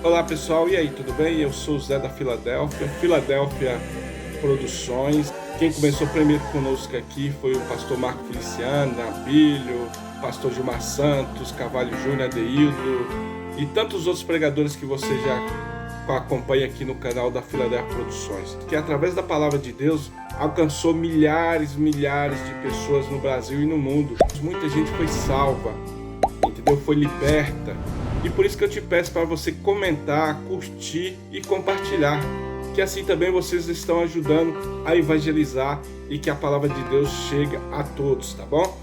Olá pessoal, e aí, tudo bem? Eu sou o Zé da Filadélfia Produções. Quem começou primeiro conosco aqui foi o pastor Marco Feliciano, Nabilho, pastor Gilmar Santos, Carvalho Júnior, Adeildo e tantos outros pregadores que você já acompanha aqui no canal da Filadélfia Produções, que através da palavra de Deus alcançou milhares de pessoas no Brasil e no mundo. Muita gente foi salva, entendeu? Foi liberta. E por isso que eu te peço para você comentar, curtir e compartilhar, que assim também vocês estão ajudando a evangelizar e que a palavra de Deus chegue a todos, tá bom?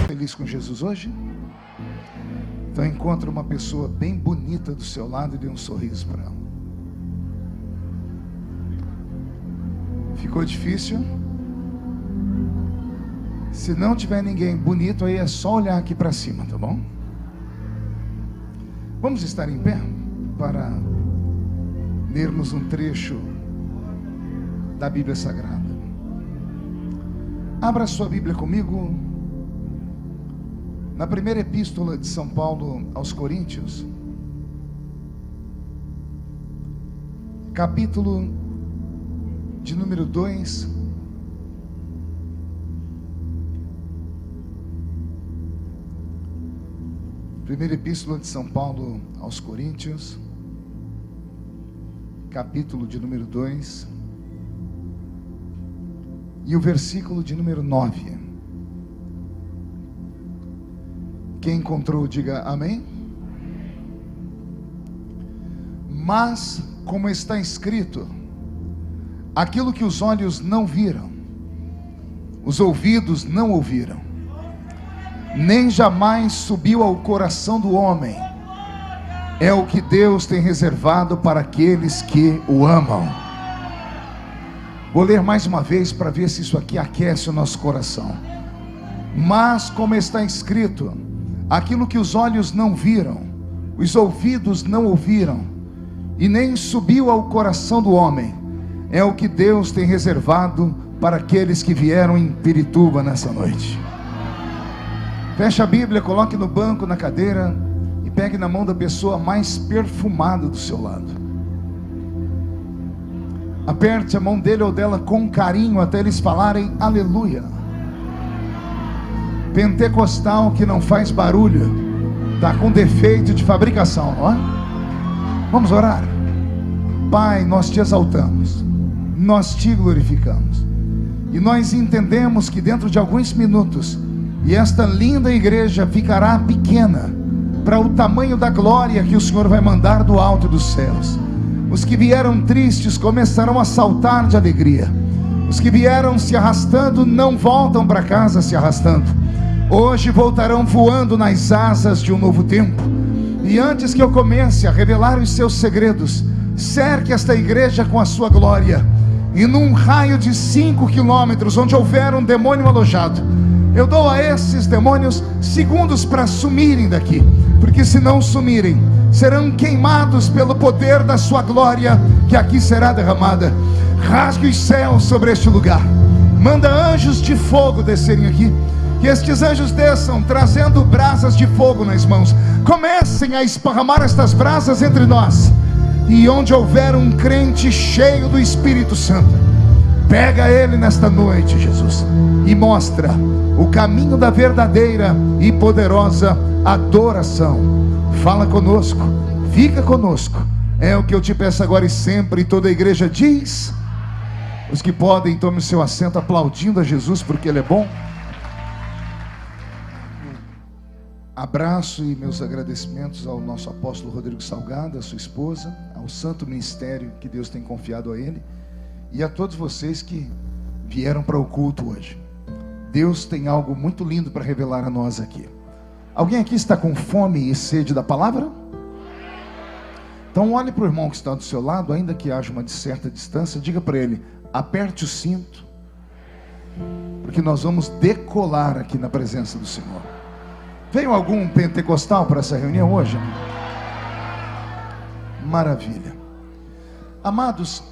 Feliz com Jesus hoje? Então encontre uma pessoa bem bonita do seu lado e dê um sorriso para ela. Ficou difícil? Se não tiver ninguém bonito, aí é só olhar aqui para cima, tá bom? Vamos estar em pé para lermos um trecho da Bíblia Sagrada. Abra sua Bíblia comigo na primeira epístola de São Paulo aos Coríntios, capítulo de número 2, primeira epístola de São Paulo aos Coríntios, capítulo de número 2, e o versículo de número 9. Quem encontrou, diga amém. Mas, como está escrito, aquilo que os olhos não viram, os ouvidos não ouviram, nem jamais subiu ao coração do homem, é o que Deus tem reservado para aqueles que o amam. Vou ler mais uma vez para ver se isso aqui aquece o nosso coração. Mas, como está escrito, aquilo que os olhos não viram, os ouvidos não ouviram, e nem subiu ao coração do homem, é o que Deus tem reservado para aqueles que vieram em Pirituba nessa noite. Feche a Bíblia, coloque no banco, na cadeira, e pegue na mão da pessoa mais perfumada do seu lado. Aperte a mão dele ou dela com carinho até eles falarem aleluia. Pentecostal que não faz barulho, está com defeito de fabricação, não é? Vamos orar. Pai, nós te exaltamos, nós te glorificamos, e nós entendemos que dentro de alguns minutos, e esta linda igreja ficará pequena para o tamanho da glória que o Senhor vai mandar do alto dos céus. Os que vieram tristes começarão a saltar de alegria. Os que vieram se arrastando não voltam para casa se arrastando. Hoje voltarão voando nas asas de um novo tempo. E antes que eu comece a revelar os seus segredos, cerque esta igreja com a sua glória. E num raio de 5 quilômetros, onde houver um demônio alojado, eu dou a esses demônios segundos para sumirem daqui, porque se não sumirem, serão queimados pelo poder da sua glória, que aqui será derramada. Rasgue os céus sobre este lugar, manda anjos de fogo descerem aqui, que estes anjos desçam trazendo brasas de fogo nas mãos, comecem a esparramar estas brasas entre nós, e onde houver um crente cheio do Espírito Santo, pega ele nesta noite, Jesus, e mostra o caminho da verdadeira e poderosa adoração. Fala conosco, fica conosco, é o que eu te peço agora e sempre. E toda a igreja diz, os que podem, tome o seu assento aplaudindo a Jesus, porque Ele é bom. Abraço e meus agradecimentos ao nosso apóstolo Rodrigo Salgado, a sua esposa, ao santo ministério que Deus tem confiado a ele, e a todos vocês que vieram para o culto hoje. Deus tem algo muito lindo para revelar a nós aqui. Alguém aqui está com fome e sede da palavra? Então olhe para o irmão que está do seu lado, ainda que haja uma certa distância, diga para ele, aperte o cinto, porque nós vamos decolar aqui na presença do Senhor. Veio algum pentecostal para essa reunião hoje? Maravilha. Amados,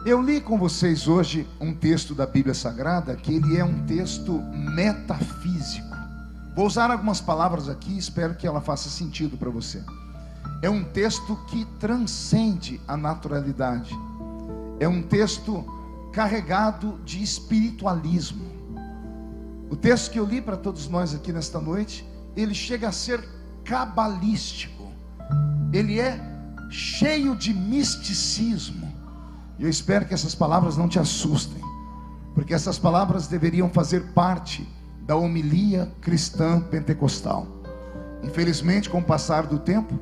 eu li com vocês hoje um texto da Bíblia Sagrada, que ele é um texto metafísico. Vou usar algumas palavras aqui, espero que ela faça sentido para você. É um texto que transcende a naturalidade. É um texto carregado de espiritualismo. O texto que eu li para todos nós aqui nesta noite, ele chega a ser cabalístico. Ele é cheio de misticismo. E eu espero que essas palavras não te assustem, porque essas palavras deveriam fazer parte da homilia cristã pentecostal. Infelizmente, com o passar do tempo,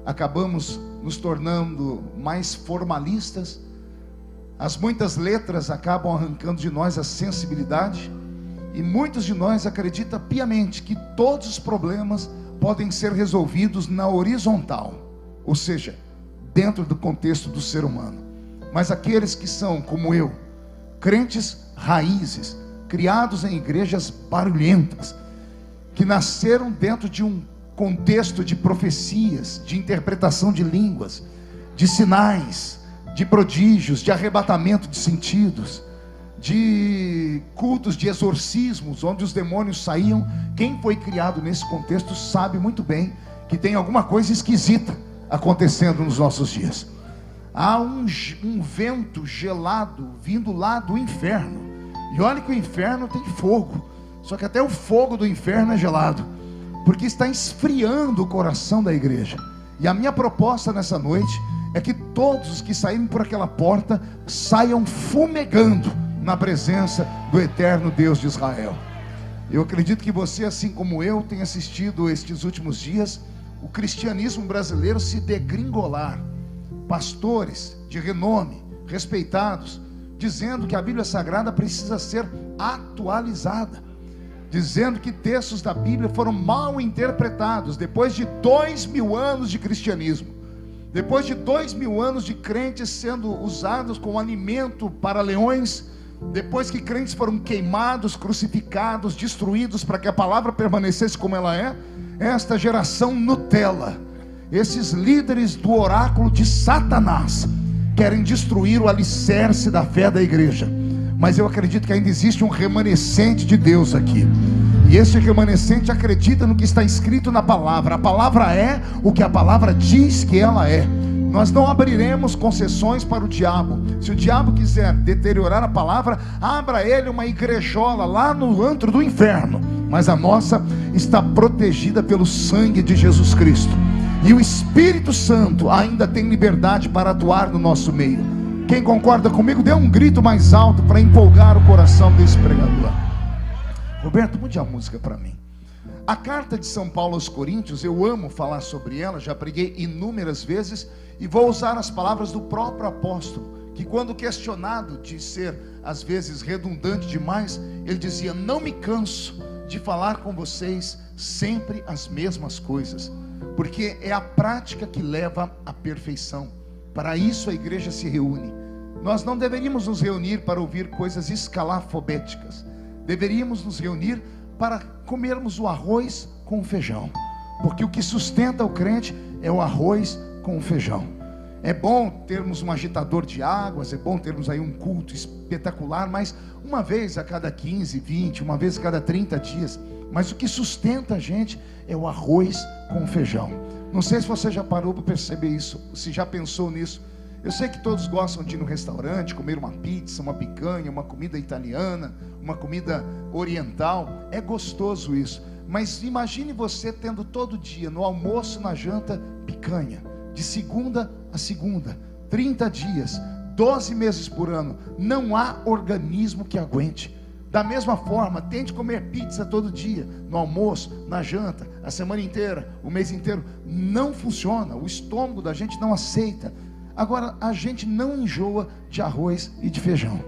acabamos nos tornando mais formalistas. As muitas letras acabam arrancando de nós a sensibilidade, e muitos de nós acreditam piamente que todos os problemas podem ser resolvidos na horizontal, ou seja, dentro do contexto do ser humano. Mas aqueles que são, como eu, crentes raízes, criados em igrejas barulhentas, que nasceram dentro de um contexto de profecias, de interpretação de línguas, de sinais, de prodígios, de arrebatamento de sentidos, de cultos de exorcismos, onde os demônios saíam. Quem foi criado nesse contexto sabe muito bem que tem alguma coisa esquisita acontecendo nos nossos dias. Há um vento gelado vindo lá do inferno, e olha que o inferno tem fogo, só que até o fogo do inferno é gelado, porque está esfriando o coração da igreja. E a minha proposta nessa noite é que todos os que saírem por aquela porta saiam fumegando na presença do eterno Deus de Israel. Eu acredito que você, assim como eu, tem assistido estes últimos dias o cristianismo brasileiro se degringolar. Pastores de renome, respeitados, dizendo que a Bíblia Sagrada precisa ser atualizada, dizendo que textos da Bíblia foram mal interpretados. Depois de 2000 anos de cristianismo, depois de 2000 anos de crentes sendo usados como alimento para leões, depois que crentes foram queimados, crucificados, destruídos para que a palavra permanecesse como ela é, esta geração Nutella, esses líderes do oráculo de Satanás, querem destruir o alicerce da fé da igreja. Mas eu acredito que ainda existe um remanescente de Deus aqui, e esse remanescente acredita no que está escrito na palavra. A palavra é o que a palavra diz que ela é. Nós não abriremos concessões para o diabo. Se o diabo quiser deteriorar a palavra, abra ele uma igrejola lá no antro do inferno, mas a nossa está protegida pelo sangue de Jesus Cristo, e o Espírito Santo ainda tem liberdade para atuar no nosso meio. Quem concorda comigo, dê um grito mais alto para empolgar o coração desse pregador. Roberto, mude a música para mim. A carta de São Paulo aos Coríntios, eu amo falar sobre ela, já preguei inúmeras vezes, e vou usar as palavras do próprio apóstolo, que quando questionado de ser às vezes redundante demais, ele dizia: não me canso de falar com vocês sempre as mesmas coisas, porque é a prática que leva à perfeição. Para isso a igreja se reúne. Nós não deveríamos nos reunir para ouvir coisas escalafobéticas, deveríamos nos reunir para comermos o arroz com o feijão, porque o que sustenta o crente é o arroz com o feijão. É bom termos um agitador de águas, é bom termos aí um culto espetacular, mas uma vez a cada 15, 20, uma vez a cada 30 dias. Mas o que sustenta a gente é o arroz com o feijão. Não sei se você já parou para perceber isso, se já pensou nisso. Eu sei que todos gostam de ir no restaurante, comer uma pizza, uma picanha, uma comida italiana, uma comida oriental. É gostoso isso. Mas imagine você tendo todo dia, no almoço, na janta, picanha. De segunda a segunda, 30 dias, 12 meses por ano. Não há organismo que aguente. Da mesma forma, tente comer pizza todo dia, no almoço, na janta, a semana inteira, o mês inteiro. Não funciona, o estômago da gente não aceita. Agora, a gente não enjoa de arroz e de feijão.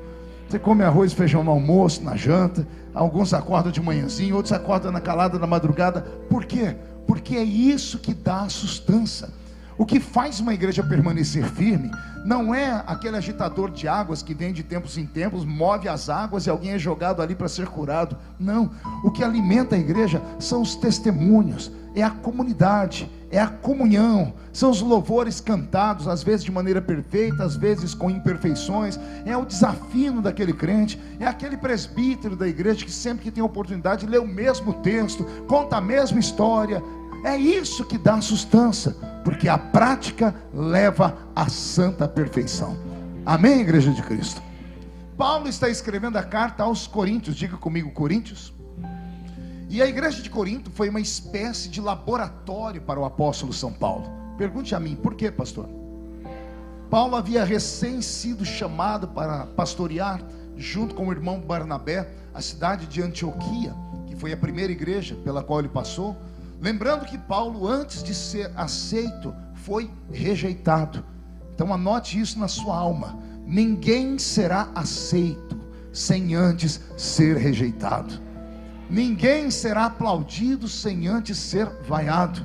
Você come arroz e feijão no almoço, na janta. Alguns acordam de manhãzinho, outros acordam na calada da madrugada. Por quê? Porque é isso que dá a sustância. O que faz uma igreja permanecer firme não é aquele agitador de águas que vem de tempos em tempos, move as águas e alguém é jogado ali para ser curado. Não, o que alimenta a igreja são os testemunhos, é a comunidade, é a comunhão, são os louvores cantados, às vezes de maneira perfeita, às vezes com imperfeições, é o desafio daquele crente, é aquele presbítero da igreja que sempre que tem oportunidade lê o mesmo texto, conta a mesma história. É isso que dá sustância, porque a prática leva à santa perfeição. Amém, igreja de Cristo? Paulo está escrevendo a carta aos Coríntios, diga comigo, Coríntios. E a igreja de Corinto foi uma espécie de laboratório para o apóstolo São Paulo. Pergunte a mim, por quê, pastor? Paulo havia recém sido chamado para pastorear, junto com o irmão Barnabé, a cidade de Antioquia, que foi a primeira igreja pela qual ele passou. Lembrando que Paulo, antes de ser aceito, foi rejeitado. Então anote isso na sua alma: ninguém será aceito sem antes ser rejeitado. Ninguém será aplaudido sem antes ser vaiado.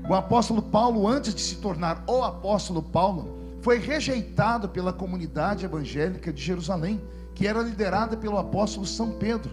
O apóstolo Paulo, antes de se tornar o apóstolo Paulo, foi rejeitado pela comunidade evangélica de Jerusalém, que era liderada pelo apóstolo São Pedro.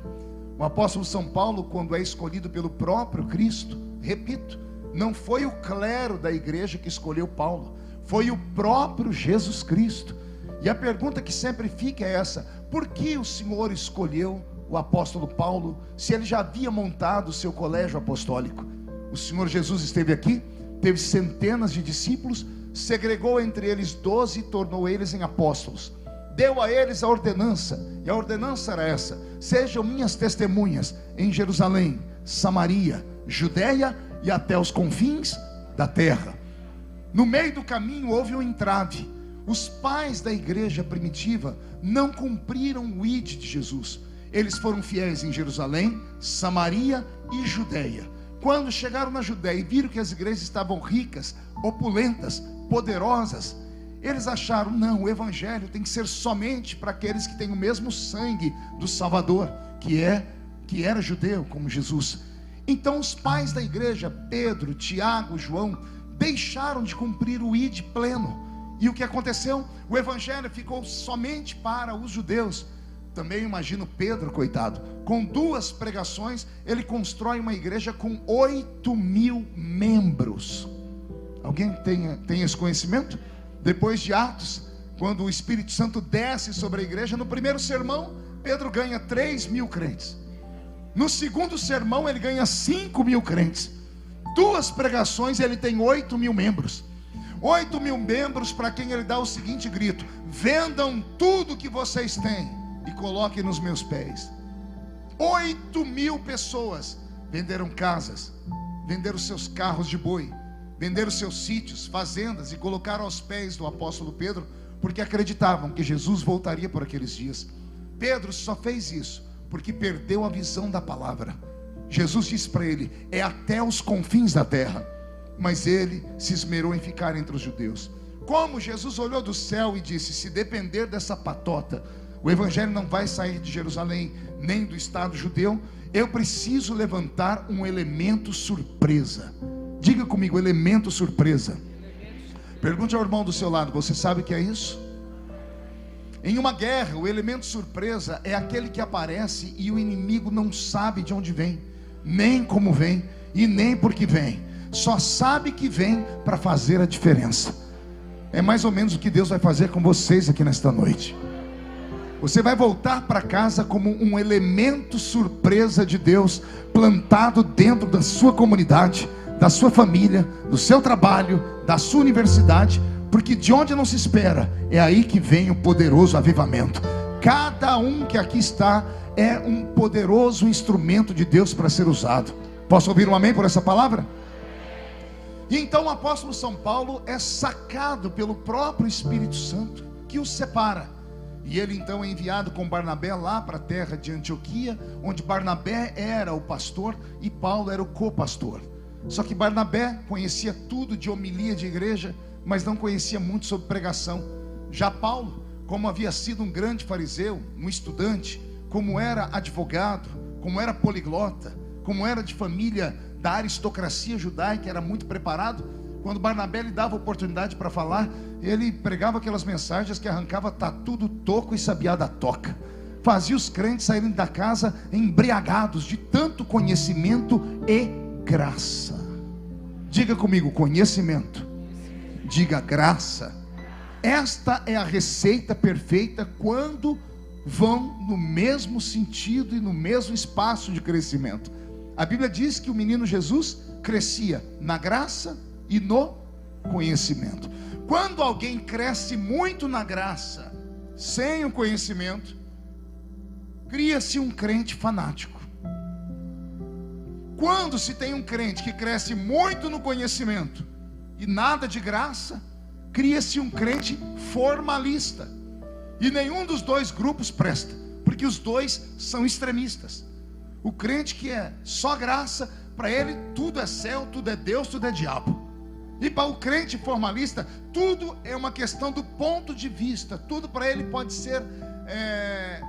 O apóstolo São Paulo, quando é escolhido pelo próprio Cristo, repito, não foi o clero da igreja que escolheu Paulo, foi o próprio Jesus Cristo. E a pergunta que sempre fica é essa: por que o Senhor escolheu o apóstolo Paulo, se ele já havia montado o seu colégio apostólico? O Senhor Jesus esteve aqui, teve centenas de discípulos, segregou entre eles 12 e tornou eles em apóstolos, deu a eles a ordenança, e a ordenança era essa: sejam minhas testemunhas em Jerusalém, Samaria, Judeia e até os confins da terra. No meio do caminho houve um entrave. Os pais da igreja primitiva não cumpriram o ID de Jesus. Eles foram fiéis em Jerusalém, Samaria e Judeia. Quando chegaram na Judeia e viram que as igrejas estavam ricas, opulentas, poderosas, eles acharam: não, o evangelho tem que ser somente para aqueles que têm o mesmo sangue do Salvador, que era judeu como Jesus. Então os pais da igreja, Pedro, Tiago, João, deixaram de cumprir o ID pleno. E o que aconteceu? O evangelho ficou somente para os judeus. Também imagino Pedro, coitado, com 2 pregações, ele constrói uma igreja com 8.000 membros. Alguém tem esse conhecimento? Depois de Atos, quando o Espírito Santo desce sobre a igreja, no primeiro sermão, Pedro ganha 3.000 crentes. No segundo sermão, ele ganha 5.000 crentes. 2 pregações, ele tem 8.000 membros. 8.000 membros para quem ele dá o seguinte grito: vendam tudo que vocês têm e coloquem nos meus pés. 8.000 pessoas venderam casas, venderam seus carros de boi, venderam seus sítios, fazendas e colocaram aos pés do apóstolo Pedro, porque acreditavam que Jesus voltaria por aqueles dias. Pedro só fez isso porque perdeu a visão da palavra. Jesus disse para ele: é até os confins da terra. Mas ele se esmerou em ficar entre os judeus. Como Jesus olhou do céu e disse: se depender dessa patota, o evangelho não vai sair de Jerusalém, nem do estado judeu, eu preciso levantar um elemento surpresa. Diga comigo, elemento surpresa. Pergunte ao irmão do seu lado: você sabe o que é isso? Em uma guerra, o elemento surpresa é aquele que aparece e o inimigo não sabe de onde vem, nem como vem e nem por que vem. Só sabe que vem para fazer a diferença. É mais ou menos o que Deus vai fazer com vocês aqui nesta noite. Você vai voltar para casa como um elemento surpresa de Deus, plantado dentro da sua comunidade, da sua família, do seu trabalho, da sua universidade, porque de onde não se espera, é aí que vem o poderoso avivamento. Cada um que aqui está é um poderoso instrumento de Deus para ser usado. Posso ouvir um amém por essa palavra? E então o apóstolo São Paulo é sacado pelo próprio Espírito Santo, que o separa. E ele então é enviado com Barnabé lá para a terra de Antioquia, onde Barnabé era o pastor e Paulo era o co-pastor. Só que Barnabé conhecia tudo de homilia de igreja, mas não conhecia muito sobre pregação. Já Paulo, como havia sido um grande fariseu, um estudante, como era advogado, como era poliglota, como era de família da aristocracia judaica, era muito preparado. Quando Barnabé lhe dava oportunidade para falar, ele pregava aquelas mensagens que arrancava tatu do toco e sabiá da toca, fazia os crentes saírem da casa embriagados de tanto conhecimento e graça. Diga comigo, conhecimento. Diga graça. Esta é a receita perfeita quando vão no mesmo sentido e no mesmo espaço de crescimento. A Bíblia diz que o menino Jesus crescia na graça e no conhecimento. Quando alguém cresce muito na graça, sem o conhecimento, cria-se um crente fanático. Quando se tem um crente que cresce muito no conhecimento e nada de graça, cria-se um crente formalista. E nenhum dos dois grupos presta, porque os dois são extremistas. O crente que é só graça, para ele tudo é céu, tudo é Deus, tudo é diabo. E para o crente formalista, tudo é uma questão do ponto de vista. Tudo para ele pode ser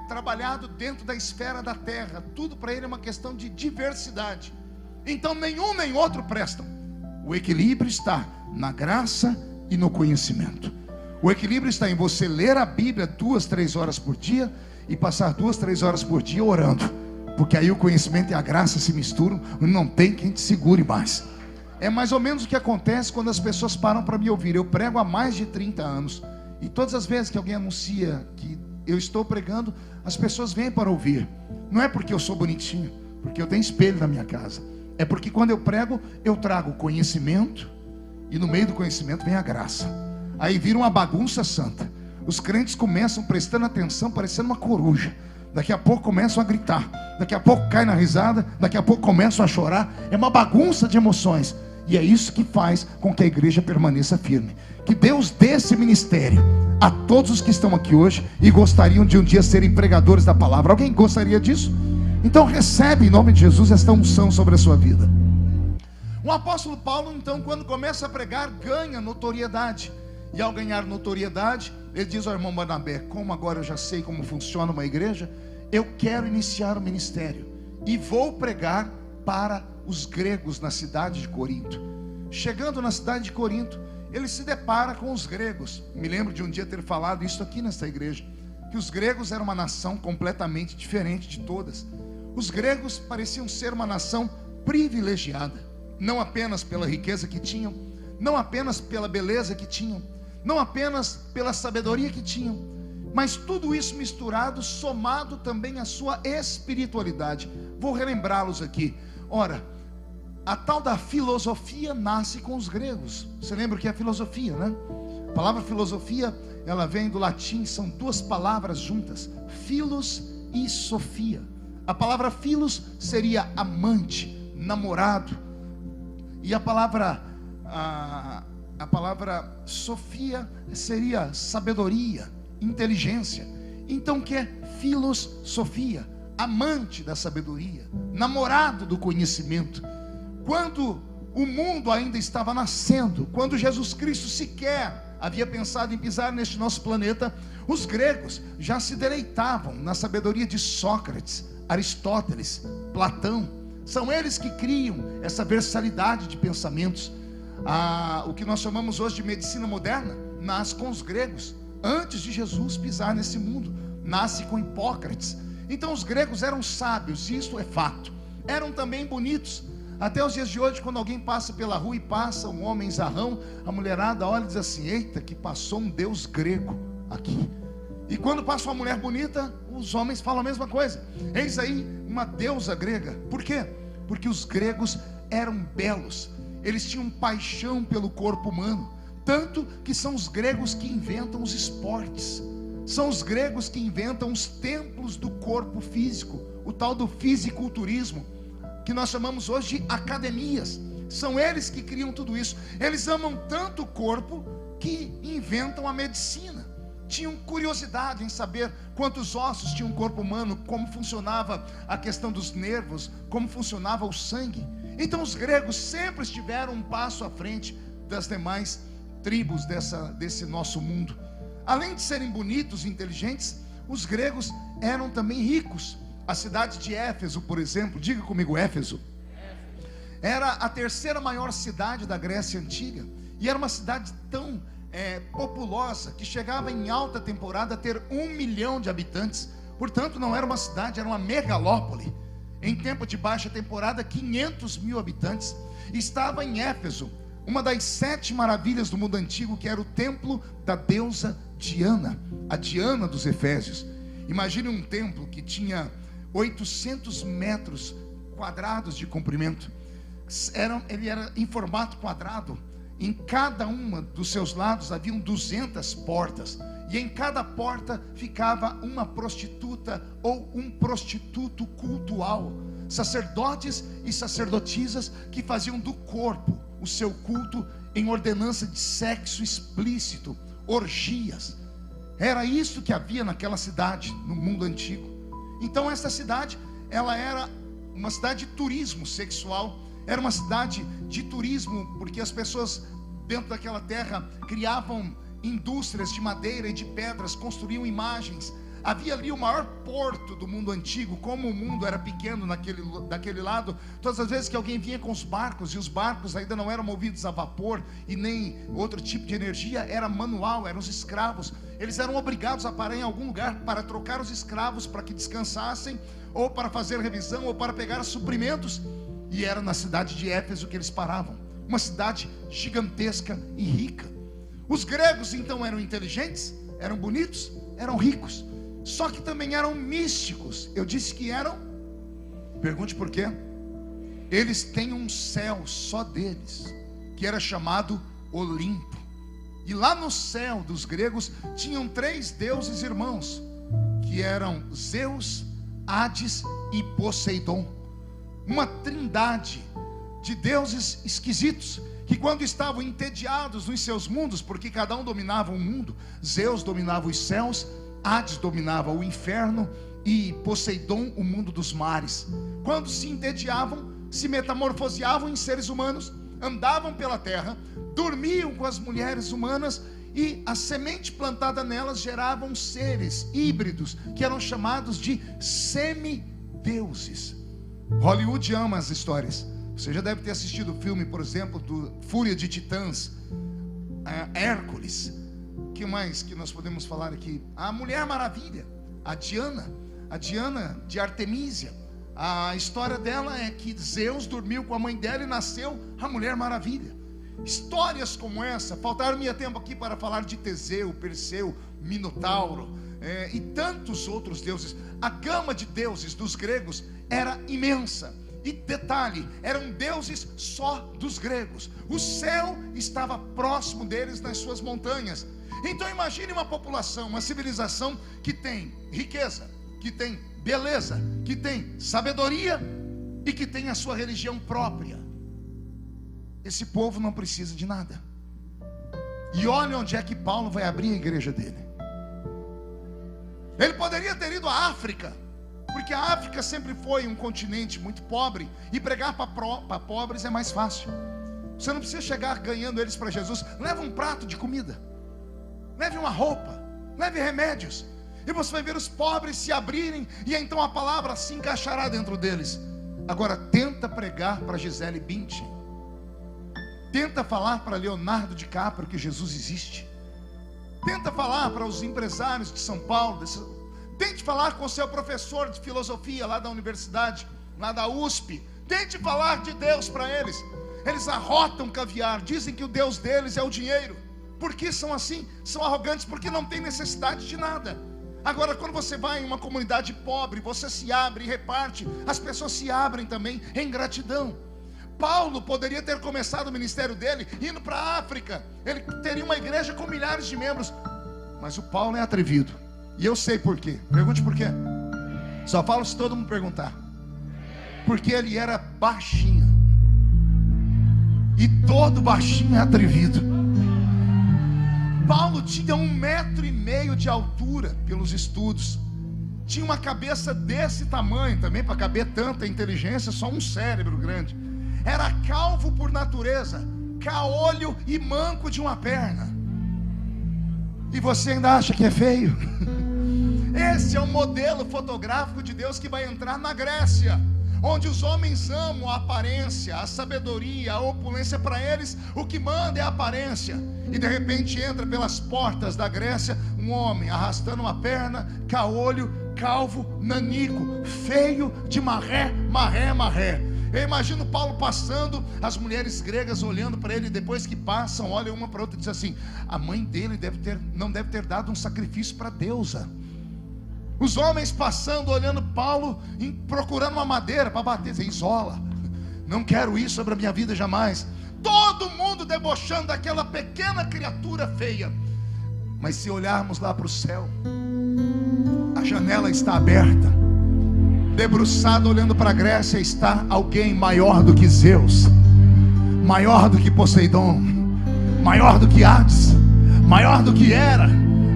trabalhado dentro da esfera da terra. Tudo para ele é uma questão de diversidade. Então nenhum nem outro prestam. O equilíbrio está na graça e no conhecimento. O equilíbrio está em você ler a Bíblia 2, 3 horas por dia e passar 2, 3 horas por dia orando, porque aí o conhecimento e a graça se misturam e não tem quem te segure mais. É mais ou menos o que acontece quando as pessoas param para me ouvir. Eu prego há mais de 30 anos e todas as vezes que alguém anuncia que eu estou pregando, as pessoas vêm para ouvir. Não é porque eu sou bonitinho, porque eu tenho espelho na minha casa. É porque quando eu prego, eu trago conhecimento e no meio do conhecimento vem a graça. Aí vira uma bagunça santa. Os crentes começam prestando atenção, parecendo uma coruja. Daqui a pouco começam a gritar, daqui a pouco cai na risada, daqui a pouco começam a chorar. É uma bagunça de emoções. E é isso que faz com que a igreja permaneça firme. Que Deus dê esse ministério a todos os que estão aqui hoje e gostariam de um dia serem pregadores da palavra. Alguém gostaria disso? Então recebe em nome de Jesus esta unção sobre a sua vida. O apóstolo Paulo, então, quando começa a pregar, ganha notoriedade. E ao ganhar notoriedade, ele diz ao irmão Barnabé: como agora eu já sei como funciona uma igreja, eu quero iniciar o ministério e vou pregar para os gregos na cidade de Corinto. Chegando na cidade de Corinto, ele se depara com os gregos. Me lembro de um dia ter falado isso aqui nessa igreja, que os gregos eram uma nação completamente diferente de todas. Os gregos pareciam ser uma nação privilegiada, não apenas pela riqueza que tinham, não apenas pela beleza que tinham, não apenas pela sabedoria que tinham, mas tudo isso misturado, somado também à sua espiritualidade. Vou relembrá-los aqui. Ora, a tal da filosofia nasce com os gregos. Você lembra o que é filosofia, né? A palavra filosofia, ela vem do latim, são duas palavras juntas, philos e sofia. A palavra philos seria amante, namorado, e a palavra sofia seria sabedoria, inteligência. Então o que é filosofia? Amante da sabedoria, namorado do conhecimento. Quando o mundo ainda estava nascendo, quando Jesus Cristo sequer havia pensado em pisar neste nosso planeta, os gregos já se deleitavam na sabedoria de Sócrates, Aristóteles, Platão. São eles que criam essa versalidade de pensamentos. O que nós chamamos hoje de medicina moderna nasce com os gregos. Antes de Jesus pisar nesse mundo, nasce com Hipócrates. Então os gregos eram sábios, isso é fato. Eram também bonitos. Até os dias de hoje, quando alguém passa pela rua e passa um homem zarrão, a mulherada olha e diz assim: eita, que passou um deus grego aqui. E quando passa uma mulher bonita, os homens falam a mesma coisa: eis aí uma deusa grega. Por quê? Porque os gregos eram belos, eles tinham paixão pelo corpo humano. Tanto que são os gregos que inventam os esportes, são os gregos que inventam os templos do corpo físico, o tal do fisiculturismo, que nós chamamos hoje de academias. São eles que criam tudo isso. Eles amam tanto o corpo que inventam a medicina. Tinham curiosidade em saber quantos ossos tinha um corpo humano, como funcionava a questão dos nervos, como funcionava o sangue. Então os gregos sempre estiveram um passo à frente das demais tribos desse nosso mundo. Além de serem bonitos e inteligentes, os gregos eram também ricos. A cidade de Éfeso, por exemplo, diga comigo, Éfeso, era a terceira maior cidade da Grécia Antiga, e era uma cidade tão populosa, que chegava em alta temporada a ter 1 milhão de habitantes. Portanto não era uma cidade, era uma megalópole. em tempo de baixa temporada, 500 mil habitantes. Estava em Éfeso, uma das 7 maravilhas do mundo antigo, que era o templo da deusa Diana, a Diana dos Efésios. Imagine um templo que tinha 800 metros quadrados de comprimento. Ele era em formato quadrado. Em cada uma dos seus lados haviam 200 portas, e em cada porta ficava uma prostituta ou um prostituto cultual, sacerdotes e sacerdotisas que faziam do corpo o seu culto em ordenança de sexo explícito, orgias. Era isso que havia naquela cidade, no mundo antigo. Então essa cidade, ela era uma cidade de turismo sexual. Era uma cidade de turismo, porque as pessoas dentro daquela terra criavam indústrias de madeira e de pedras, construíam imagens. Havia ali o maior porto do mundo antigo. Como o mundo era pequeno daquele lado, todas as vezes que alguém vinha com os barcos, e os barcos ainda não eram movidos a vapor e nem outro tipo de energia, era manual, eram os escravos. Eles eram obrigados a parar em algum lugar para trocar os escravos para que descansassem, ou para fazer revisão, ou para pegar suprimentos. E era na cidade de Éfeso que eles paravam. Uma cidade gigantesca e rica. Os gregos então eram inteligentes, eram bonitos, eram ricos, só que também eram místicos. Eu disse que eram, pergunte por quê. Eles têm um céu só deles, que era chamado Olimpo. E lá no céu dos gregos tinham 3 deuses irmãos, que eram Zeus, Hades e Poseidon. Uma trindade de deuses esquisitos, que quando estavam entediados nos seus mundos, porque cada um dominava um mundo, Zeus dominava os céus, Hades dominava o inferno e Poseidon o mundo dos mares. Quando se entediavam, se metamorfoseavam em seres humanos, andavam pela terra, dormiam com as mulheres humanas, e a semente plantada nelas geravam seres híbridos, que eram chamados de semideuses. Hollywood ama as histórias. Você já deve ter assistido o filme, por exemplo, do Fúria de Titãs, Hércules. O que mais que nós podemos falar aqui? A Mulher Maravilha, a Diana de Artemísia. A história dela é que Zeus dormiu com a mãe dela e nasceu a Mulher Maravilha. Histórias como essa. Faltar-me tempo aqui para falar de Teseu, Perseu, Minotauro, e tantos outros deuses. A gama de deuses dos gregos era imensa. E detalhe, eram deuses só dos gregos. O céu estava próximo deles nas suas montanhas. Então imagine uma população, uma civilização que tem riqueza, que tem beleza, que tem sabedoria e que tem a sua religião própria. Esse povo não precisa de nada. E olha onde é que Paulo vai abrir a igreja dele. Ele poderia ter ido à África, porque a África sempre foi um continente muito pobre, e pregar para pobres é mais fácil. Você não precisa chegar ganhando eles para Jesus. Leva um prato de comida, leve uma roupa, leve remédios, e você vai ver os pobres se abrirem, e então a palavra se encaixará dentro deles. Agora tenta pregar para Gisele Bündchen, tenta falar para Leonardo DiCaprio que Jesus existe, tenta falar para os empresários de São Paulo, tente falar com o seu professor de filosofia lá da universidade, lá da USP. Tente falar de Deus para eles. Eles arrotam caviar, dizem que o Deus deles é o dinheiro. Por que são assim? São arrogantes porque não tem necessidade de nada. Agora, quando você vai em uma comunidade pobre, você se abre e reparte, as pessoas se abrem também em gratidão. Paulo poderia ter começado o ministério dele indo para a África. Ele teria uma igreja com milhares de membros. Mas o Paulo é atrevido. E eu sei por quê. Pergunte por quê. Só falo se todo mundo perguntar. Porque ele era baixinho. E todo baixinho é atrevido. Paulo tinha 1,5 metro de altura pelos estudos. Tinha uma cabeça desse tamanho também, para caber tanta inteligência, só um cérebro grande. Era calvo por natureza, caolho e manco de uma perna. E você ainda acha que é feio? Esse é o modelo fotográfico de Deus que vai entrar na Grécia, onde os homens amam a aparência, a sabedoria, a opulência. Para eles o que manda é a aparência. E de repente entra pelas portas da Grécia um homem arrastando uma perna, caolho, calvo, nanico, feio de marré. Eu imagino Paulo passando, as mulheres gregas olhando para ele, depois que passam, olham uma para outra e dizem assim: a mãe dele não deve ter dado um sacrifício para a deusa. Os homens passando, olhando Paulo, procurando uma madeira para bater, dizem: isola, não quero isso sobre a minha vida jamais. Todo mundo debochando daquela pequena criatura feia. Mas se olharmos lá para o céu, a janela está aberta. Debruçado olhando para a Grécia está alguém maior do que Zeus, maior do que Poseidon, maior do que Hades, maior do que Hera,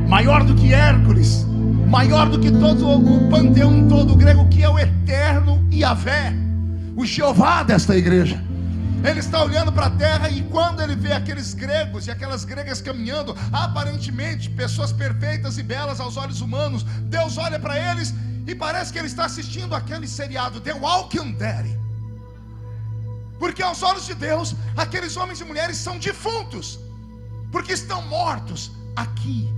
maior do que Hércules, maior do que todo o panteão todo grego, que é o eterno Yahvé, o Jeová desta igreja. Ele está olhando para a terra, e quando ele vê aqueles gregos e aquelas gregas caminhando, aparentemente pessoas perfeitas e belas aos olhos humanos, Deus olha para eles e parece que ele está assistindo aquele seriado The Walking Dead. Porque aos olhos de Deus, aqueles homens e mulheres são defuntos, porque estão mortos aqui.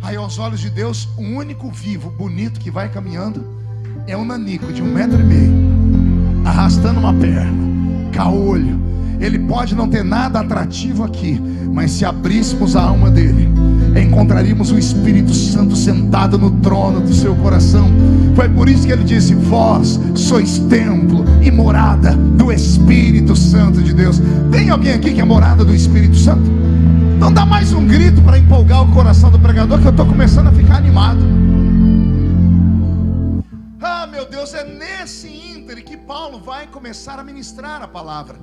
Aí aos olhos de Deus, o único vivo, bonito, que vai caminhando é um nanico de 1,5 m, arrastando uma perna, caolho. Ele pode não ter nada atrativo aqui, mas se abríssemos a alma dele, encontraríamos o Espírito Santo sentado no trono do seu coração. Foi por isso que ele disse: vós sois templo e morada do Espírito Santo de Deus. Tem alguém aqui que é morada do Espírito Santo? Então dá mais um grito para empolgar o coração do pregador, que eu estou começando a ficar animado. Ah, meu Deus, é nesse íntere que Paulo vai começar a ministrar a palavra.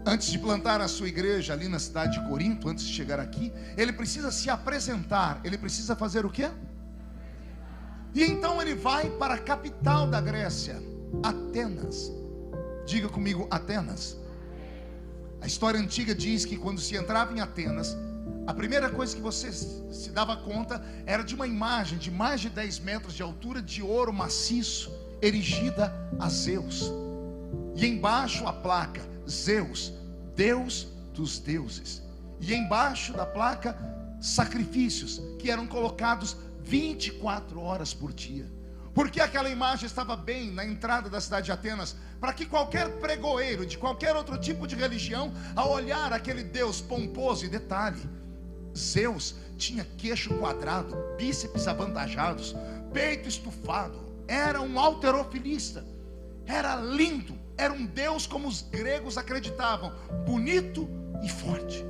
Antes de plantar a sua igreja ali na cidade de Corinto, antes de chegar aqui, ele precisa se apresentar. Ele precisa fazer o quê? E então ele vai para a capital da Grécia, Atenas. Diga comigo, Atenas. A história antiga diz que quando se entrava em Atenas, a primeira coisa que você se dava conta era de uma imagem de mais de 10 metros de altura, de ouro maciço, erigida a Zeus. E embaixo a placa: Zeus, Deus dos deuses. E embaixo da placa, sacrifícios que eram colocados 24 horas por dia. Porque aquela imagem estava bem na entrada da cidade de Atenas, para que qualquer pregoeiro de qualquer outro tipo de religião, ao olhar aquele Deus pomposo, e detalhe, Zeus tinha queixo quadrado, bíceps avantajados, peito estufado, era um halterofilista, era lindo, era um Deus como os gregos acreditavam, bonito e forte.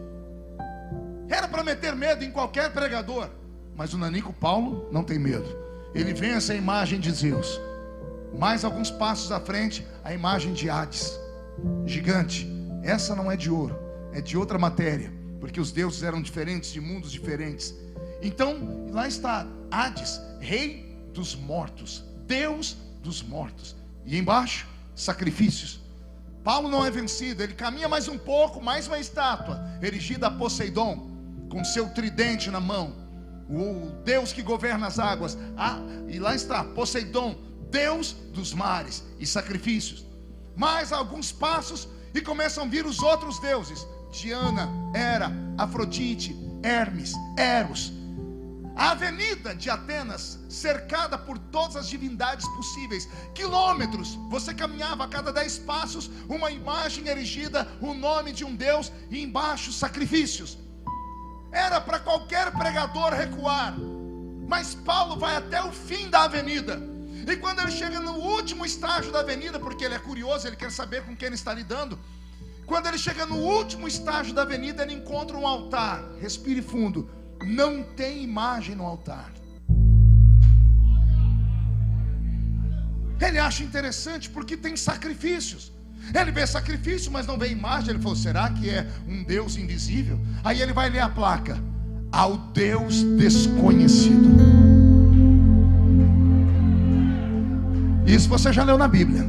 Era para meter medo em qualquer pregador. Mas o nanico Paulo não tem medo. Ele vê essa imagem de Zeus. Mais alguns passos à frente, a imagem de Hades, gigante. Essa não é de ouro, é de outra matéria, porque os deuses eram diferentes, de mundos diferentes. Então lá está Hades, rei dos mortos, Deus dos mortos. E embaixo, sacrifícios. Paulo não é vencido. Ele caminha mais um pouco, mais uma estátua erigida a Poseidon, com seu tridente na mão, o Deus que governa as águas. E lá está Poseidon, Deus dos mares, e sacrifícios. Mais alguns passos e começam a vir os outros deuses: Diana, Hera, Afrodite, Hermes, Eros. A avenida de Atenas, cercada por todas as divindades possíveis, quilômetros, você caminhava a cada 10 passos, uma imagem erigida, o nome de um Deus, e embaixo sacrifícios. Era para qualquer pregador recuar, mas Paulo vai até o fim da avenida. E quando ele chega no último estágio da avenida, porque ele é curioso, ele quer saber com quem ele está lidando. Quando ele chega no último estágio da avenida, ele encontra um altar. Respire fundo. Não tem imagem no altar. Ele acha interessante porque tem sacrifícios. Ele vê sacrifício, mas não vê imagem. Ele falou: será que é um Deus invisível? Aí ele vai ler a placa: ao Deus desconhecido. Isso você já leu na Bíblia.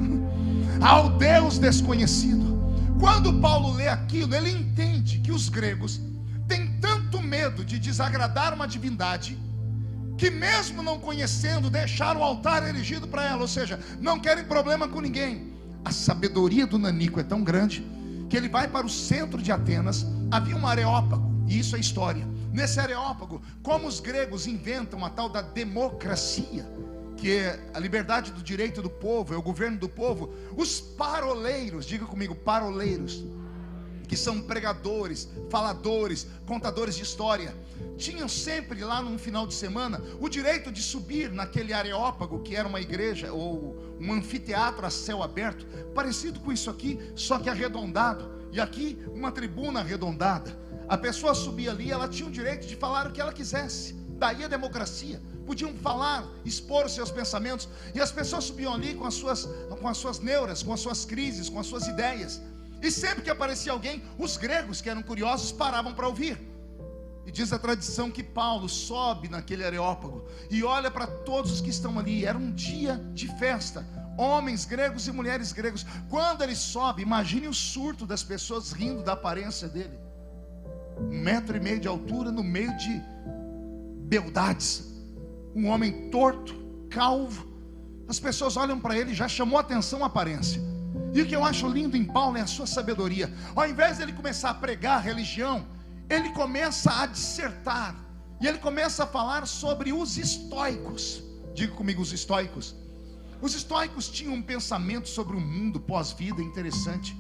Ao Deus desconhecido. Quando Paulo lê aquilo, ele entende que os gregos têm tanto medo de desagradar uma divindade, que mesmo não conhecendo, deixaram o altar erigido para ela. Ou seja, não querem problema com ninguém. A sabedoria do nanico é tão grande que ele vai para o centro de Atenas. Havia um areópago, e isso é história, nesse Areópago, como os gregos inventam a tal da democracia, que é a liberdade do direito do povo, é o governo do povo. Os paroleiros, diga comigo, paroleiros, que são pregadores, faladores, contadores de história, tinham sempre lá num final de semana o direito de subir naquele Areópago, que era uma igreja ou um anfiteatro a céu aberto, parecido com isso aqui, só que arredondado, e aqui uma tribuna arredondada. A pessoa subia ali, ela tinha o direito de falar o que ela quisesse. Daí a democracia. Podiam falar, expor os seus pensamentos, e as pessoas subiam ali com as suas neuras, com as suas crises, com as suas ideias. E sempre que aparecia alguém, os gregos, que eram curiosos, paravam para ouvir. E diz a tradição que Paulo sobe naquele Areópago e olha para todos os que estão ali. Era um dia de festa, homens gregos e mulheres gregos. Quando ele sobe, imagine o surto das pessoas rindo da aparência dele. 1,5 metro de altura, no meio de beldades, um homem torto, calvo. As pessoas olham para ele, já chamou a atenção a aparência. E o que eu acho lindo em Paulo é a sua sabedoria. Ao invés de ele começar a pregar a religião, ele começa a dissertar, e ele começa a falar sobre os estoicos. Diga comigo, os estoicos. Os estoicos tinham um pensamento sobre o mundo pós-vida interessante.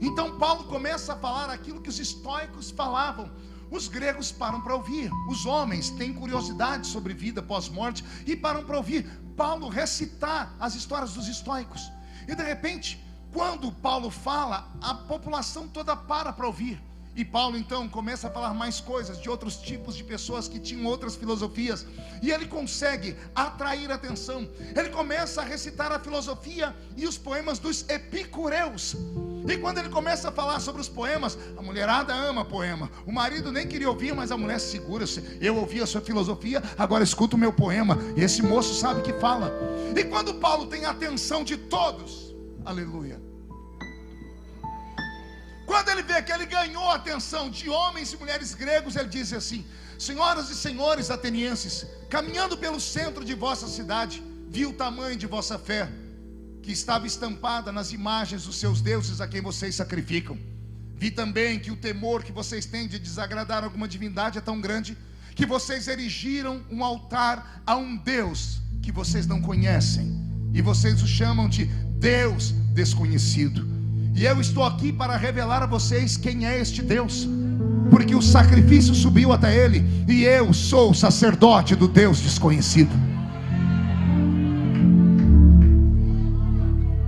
Então Paulo começa a falar aquilo que os estoicos falavam. Os gregos param para ouvir. Os homens têm curiosidade sobre vida pós-morte e param para ouvir Paulo recitar as histórias dos estoicos. E de repente, quando Paulo fala, a população toda para ouvir. E Paulo então começa a falar mais coisas de outros tipos de pessoas que tinham outras filosofias. E ele consegue atrair a atenção. Ele começa a recitar a filosofia e os poemas dos epicureus. E quando ele começa a falar sobre os poemas, a mulherada ama poema. O marido nem queria ouvir, mas a mulher segura-se. Eu ouvi a sua filosofia, agora escuta o meu poema. E esse moço sabe que fala. E quando Paulo tem a atenção de todos, aleluia, quando ele vê que ele ganhou a atenção de homens e mulheres gregos, ele diz assim: senhoras e senhores atenienses, caminhando pelo centro de vossa cidade, vi o tamanho de vossa fé, que estava estampada nas imagens dos seus deuses a quem vocês sacrificam. Vi também que o temor que vocês têm de desagradar alguma divindade é tão grande, que vocês erigiram um altar a um Deus que vocês não conhecem, e vocês o chamam de Deus desconhecido. E eu estou aqui para revelar a vocês quem é este Deus, porque o sacrifício subiu até ele, e eu sou o sacerdote do Deus desconhecido.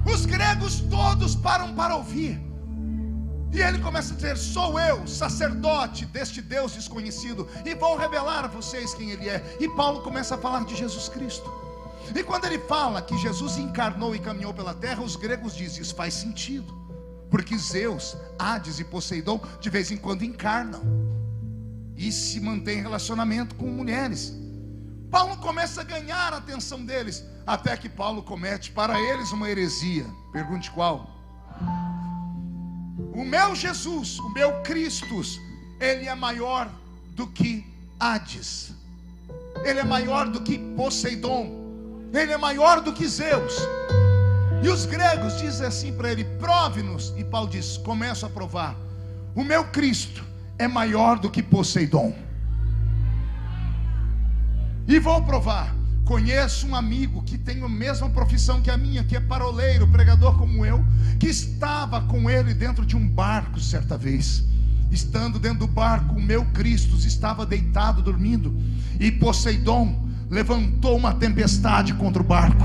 Os gregos todos param para ouvir, e ele começa a dizer: sou eu, sacerdote deste Deus desconhecido, e vou revelar a vocês quem ele é. E Paulo começa a falar de Jesus Cristo. E quando ele fala que Jesus encarnou e caminhou pela terra, os gregos dizem: isso faz sentido, porque Zeus, Hades e Poseidon de vez em quando encarnam e se mantém em relacionamento com mulheres. Paulo começa a ganhar a atenção deles, até que Paulo comete para eles uma heresia. Pergunte qual? O meu Jesus, o meu Cristo, ele é maior do que Hades, ele é maior do que Poseidon, ele é maior do que Zeus. E os gregos dizem assim para ele: prove-nos. E Paulo diz: começo a provar. O meu Cristo é maior do que Poseidon. E vou provar. Conheço um amigo que tem a mesma profissão que a minha, que é paroleiro, pregador como eu, que estava com ele dentro de um barco certa vez. Estando dentro do barco, o meu Cristo estava deitado dormindo, e Poseidon levantou uma tempestade contra o barco,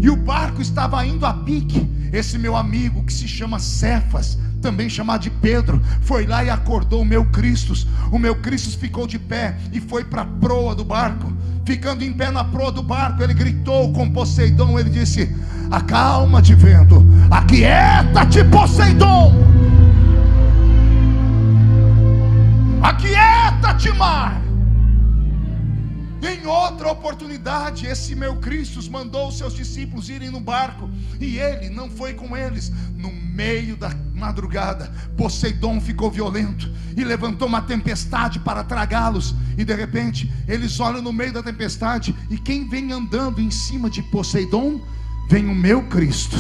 e o barco estava indo a pique. Esse meu amigo, que se chama Cefas, também chamado de Pedro, foi lá e acordou o meu Cristo. O meu Cristo ficou de pé e foi para a proa do barco. Ficando em pé na proa do barco, ele gritou com Poseidon. Ele disse: acalma-te, vento, aquieta-te, Poseidon, aquieta-te, mar. Em outra oportunidade, esse meu Cristo mandou os seus discípulos irem no barco, e ele não foi com eles. No meio da madrugada, Poseidon ficou violento e levantou uma tempestade para tragá-los. E de repente, eles olham no meio da tempestade, e quem vem andando em cima de Poseidon? vem o meu Cristo.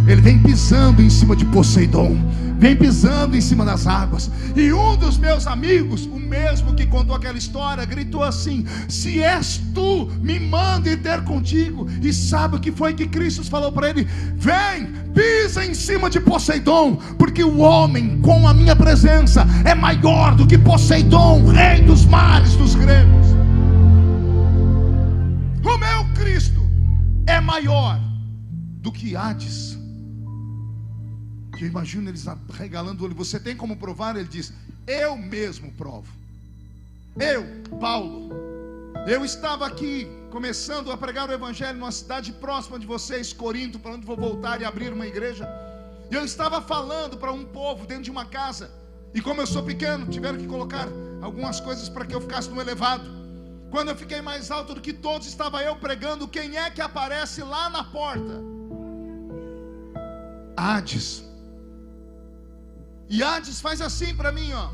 Ele vem pisando em cima de Poseidon, vem pisando em cima das águas. E um dos meus amigos, o mesmo que contou aquela história, gritou assim: se és tu, me manda ir ter contigo. E sabe o que foi que Cristo falou para ele? Vem, pisa em cima de Poseidon, porque o homem com a minha presença é maior do que Poseidon, rei dos mares dos gregos. O meu Cristo é maior do que Hades. Eu imagino eles regalando o olho. Você tem como provar? Ele diz: eu mesmo provo. Eu, Paulo, eu estava aqui começando a pregar o evangelho numa cidade próxima de vocês, Corinto, para onde vou voltar e abrir uma igreja. E eu estava falando para um povo dentro de uma casa. E como eu sou pequeno, tiveram que colocar algumas coisas para que eu ficasse no elevado. Quando eu fiquei mais alto do que todos, estava eu pregando. Quem é que aparece lá na porta? Hades. E Hades faz assim para mim, ó.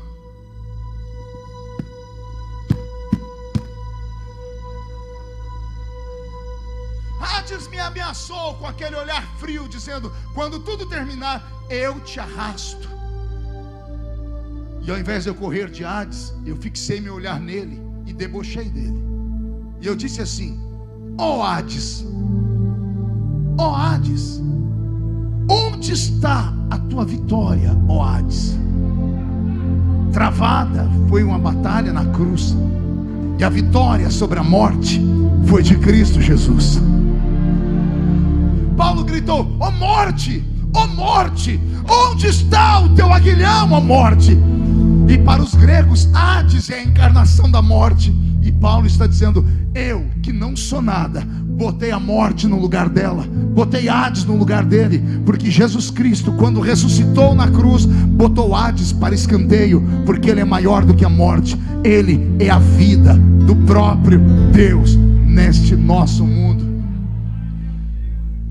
Hades me ameaçou com aquele olhar frio, dizendo: quando tudo terminar, eu te arrasto. E ao invés de eu correr de Hades, eu fixei meu olhar nele e debochei dele. E eu disse assim: ó Hades, ó Hades, onde está a tua vitória, ó Hades? Travada foi uma batalha na cruz, e a vitória sobre a morte foi de Cristo Jesus. Paulo gritou: ó morte, onde está o teu aguilhão, ó morte? E para os gregos, Hades é a encarnação da morte. E Paulo está dizendo: eu que não sou nada, botei a morte no lugar dela, botei Hades no lugar dele, porque Jesus Cristo, quando ressuscitou na cruz, botou Hades para escanteio, porque ele é maior do que a morte. Ele é a vida do próprio Deus neste nosso mundo.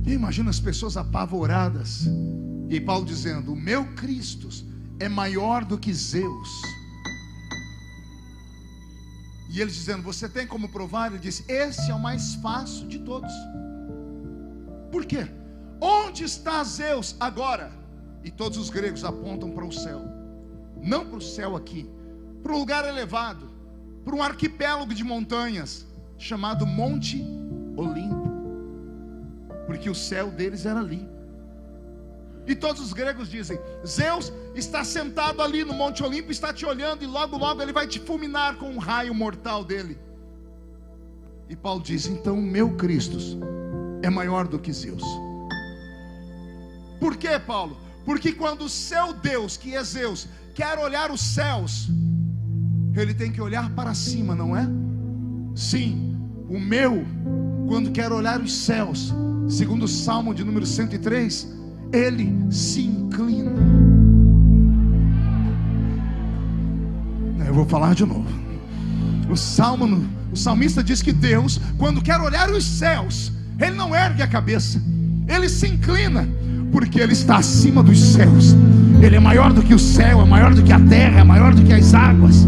E imagina as pessoas apavoradas, e Paulo dizendo: o meu Cristo é maior do que Zeus. E eles dizendo: você tem como provar? Ele disse: esse é o mais fácil de todos. Por quê? Onde está Zeus agora? E todos os gregos apontam para o céu. Não para o céu aqui, para um lugar elevado, para um arquipélago de montanhas chamado Monte Olimpo, porque o céu deles era ali. E todos os gregos dizem: Zeus está sentado ali no Monte Olimpo, está te olhando, e logo logo ele vai te fulminar com um raio mortal dele. E Paulo diz: então o meu Cristo é maior do que Zeus. Por quê, Paulo? Porque quando o seu Deus, que é Zeus, quer olhar os céus, ele tem que olhar para cima, não é? Sim, o meu, quando quer olhar os céus, segundo o Salmo de número 103, ele se inclina. Eu vou falar de novo. O salmista diz que Deus, quando quer olhar os céus, ele não ergue a cabeça, ele se inclina, porque ele está acima dos céus. Ele é maior do que o céu, é maior do que a terra, é maior do que as águas.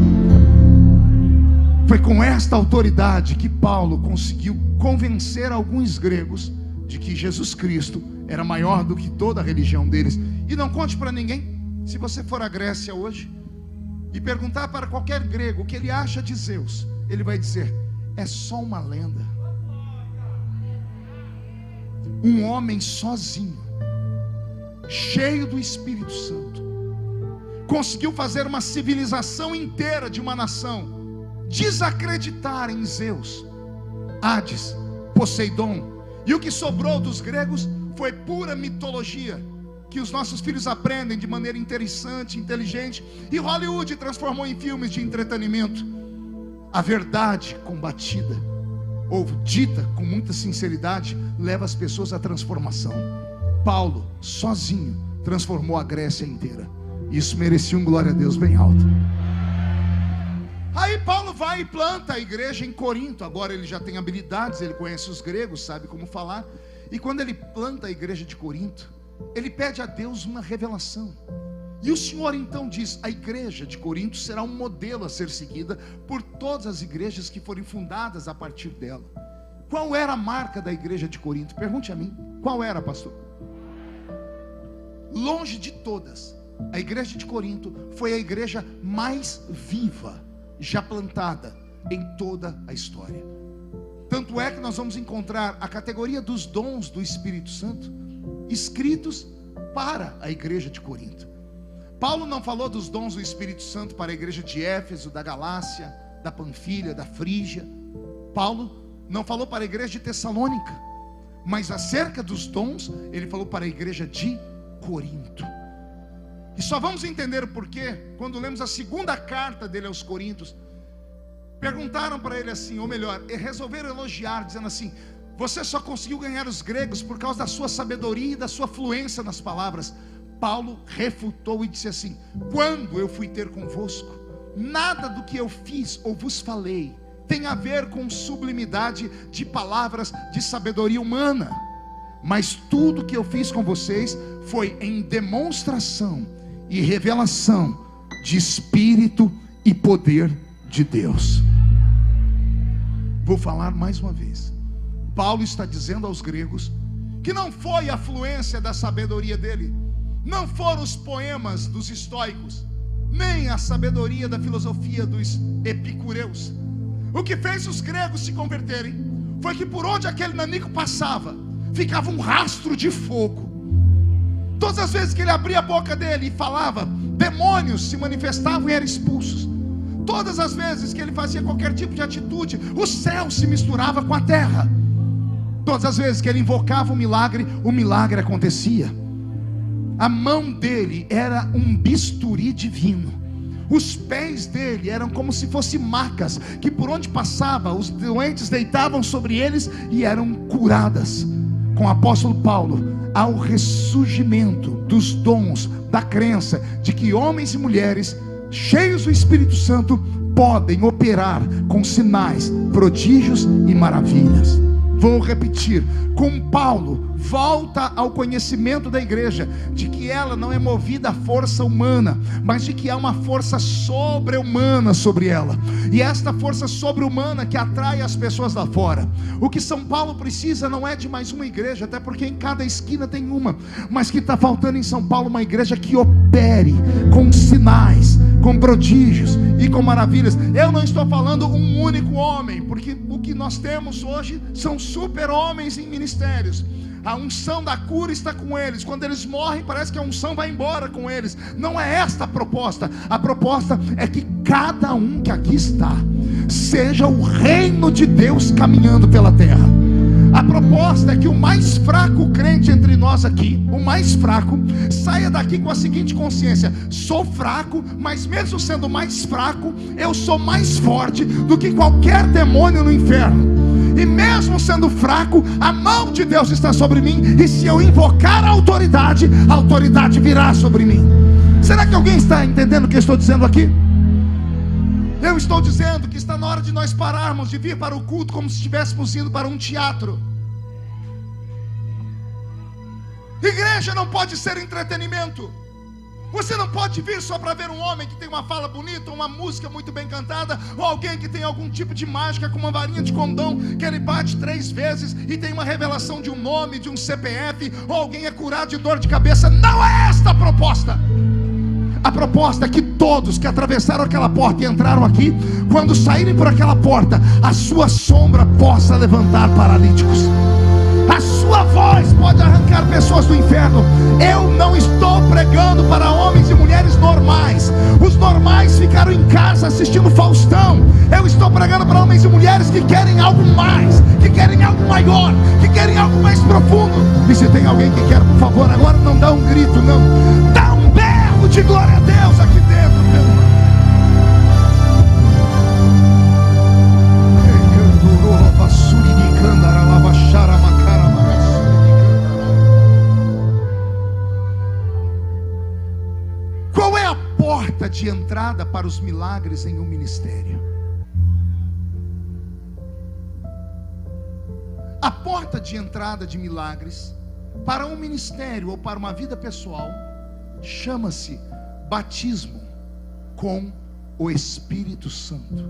Foi com esta autoridade que Paulo conseguiu convencer alguns gregos de que Jesus Cristo era maior do que toda a religião deles. E não conte para ninguém. Se você for à Grécia hoje e perguntar para qualquer grego o que ele acha de Zeus, ele vai dizer: é só uma lenda. Um homem sozinho, cheio do Espírito Santo, conseguiu fazer uma civilização inteira de uma nação desacreditar em Zeus, Hades, Poseidon. E o que sobrou dos gregos foi pura mitologia, que os nossos filhos aprendem de maneira interessante, inteligente, e Hollywood transformou em filmes de entretenimento. A verdade combatida, ou dita com muita sinceridade, leva as pessoas à transformação. Paulo, sozinho, transformou a Grécia inteira. Isso merecia um glória a Deus bem alto. Aí Paulo vai e planta a igreja em Corinto. Agora ele já tem habilidades, ele conhece os gregos, sabe como falar. E quando ele planta a igreja de Corinto, ele pede a Deus uma revelação. E o Senhor então diz: a igreja de Corinto será um modelo a ser seguida por todas as igrejas que forem fundadas a partir dela. Qual era a marca da igreja de Corinto? Pergunte a mim. Qual era, pastor? Longe de todas, a igreja de Corinto foi a igreja mais viva já plantada em toda a história. Tanto é que nós vamos encontrar a categoria dos dons do Espírito Santo escritos para a igreja de Corinto. Paulo não falou dos dons do Espírito Santo para a igreja de Éfeso, da Galácia, da Panfilha, da Frígia. Paulo não falou para a igreja de Tessalônica, mas acerca dos dons, ele falou para a igreja de Corinto. E só vamos entender o porquê quando lemos a segunda carta dele aos Coríntios. Perguntaram para ele assim, ou melhor, resolveram elogiar, dizendo assim: você só conseguiu ganhar os gregos por causa da sua sabedoria e da sua fluência nas palavras. Paulo refutou e disse assim: quando eu fui ter convosco, nada do que eu fiz ou vos falei tem a ver com sublimidade de palavras de sabedoria humana, mas tudo que eu fiz com vocês foi em demonstração e revelação de Espírito e poder de Deus. Vou falar mais uma vez. Paulo está dizendo aos gregos que não foi a fluência da sabedoria dele, não foram os poemas dos estoicos, nem a sabedoria da filosofia dos epicureus. O que fez os gregos se converterem foi que por onde aquele nanico passava, ficava um rastro de fogo. Todas as vezes que ele abria a boca dele e falava, demônios se manifestavam e eram expulsos. Todas as vezes que ele fazia qualquer tipo de atitude, o céu se misturava com a terra. Todas as vezes que ele invocava o milagre acontecia. A mão dele era um bisturi divino. Os pés dele eram como se fossem macas, que por onde passava, os doentes deitavam sobre eles e eram curadas. Com o apóstolo Paulo, há o ressurgimento dos dons, da crença de que homens e mulheres cheios do Espírito Santo podem operar com sinais, prodígios e maravilhas. Vou repetir, com Paulo volta ao conhecimento da igreja de que ela não é movida à força humana, mas de que há uma força sobre-humana sobre ela, e esta força sobre-humana que atrai as pessoas lá fora. O que São Paulo precisa não é de mais uma igreja, até porque em cada esquina tem uma, mas que está faltando em São Paulo uma igreja que opere com sinais, com prodígios e com maravilhas. Eu não estou falando um único homem, porque o que nós temos hoje são super-homens em ministérios. A unção da cura está com eles. Quando eles morrem, parece que a unção vai embora com eles. Não é esta a proposta. A proposta é que cada um que aqui está seja o reino de Deus caminhando pela terra. A proposta é que o mais fraco crente entre nós aqui, o mais fraco, saia daqui com a seguinte consciência: sou fraco, mas mesmo sendo mais fraco, eu sou mais forte do que qualquer demônio no inferno. E mesmo sendo fraco, a mão de Deus está sobre mim, e se eu invocar a autoridade virá sobre mim. Será que alguém está entendendo o que eu estou dizendo aqui? Eu estou dizendo que está na hora de nós pararmos de vir para o culto como se estivéssemos indo para um teatro. Igreja não pode ser entretenimento. Você não pode vir só para ver um homem que tem uma fala bonita, uma música muito bem cantada, ou alguém que tem algum tipo de mágica com uma varinha de condão, que ele bate 3 vezes e tem uma revelação de um nome, de um CPF, ou alguém é curado de dor de cabeça. Não é esta a proposta. A proposta é que todos que atravessaram aquela porta e entraram aqui, quando saírem por aquela porta, a sua sombra possa levantar paralíticos. A sua voz pode arrancar pessoas do inferno. Eu não estou pregando para homens e mulheres normais. Os normais ficaram em casa assistindo Faustão. Eu estou pregando para homens e mulheres que querem algo mais, que querem algo maior, que querem algo mais profundo. E se tem alguém que quer, por favor, agora não dá um grito, não. Dá um berro de glória a Deus aqui dentro, meu irmão. Qual é a porta de entrada para os milagres em um ministério? A porta de entrada de milagres para um ministério ou para uma vida pessoal chama-se batismo com o Espírito Santo.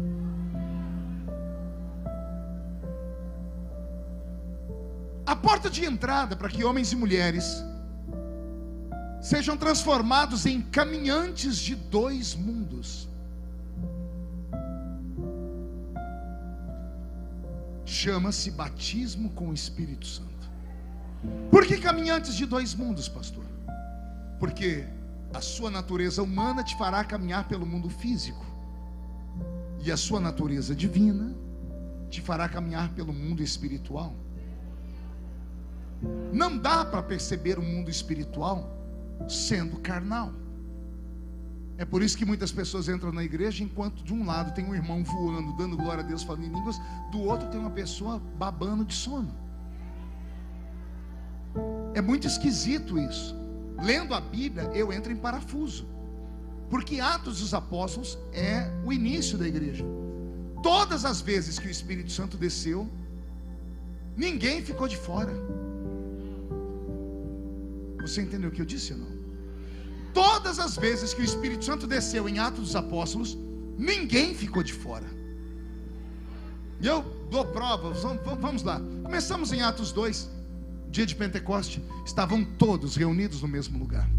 A porta de entrada para que homens e mulheres sejam transformados em caminhantes de 2 mundos chama-se batismo com o Espírito Santo. Por que caminhantes de 2 mundos, pastor? Porque a sua natureza humana te fará caminhar pelo mundo físico, e a sua natureza divina te fará caminhar pelo mundo espiritual. Não dá para perceber o mundo espiritual sendo carnal. É por isso que muitas pessoas entram na igreja, enquanto de um lado tem um irmão voando, dando glória a Deus, falando em línguas, do outro tem uma pessoa babando de sono. É muito esquisito isso. Lendo a Bíblia, eu entro em parafuso, porque Atos dos Apóstolos é o início da igreja. Todas as vezes que o Espírito Santo desceu, ninguém ficou de fora. Você entendeu o que eu disse ou não? Todas as vezes que o Espírito Santo desceu em Atos dos Apóstolos, ninguém ficou de fora. E eu dou prova, vamos lá. Começamos em Atos 2, dia de Pentecoste. Estavam todos reunidos no mesmo lugar.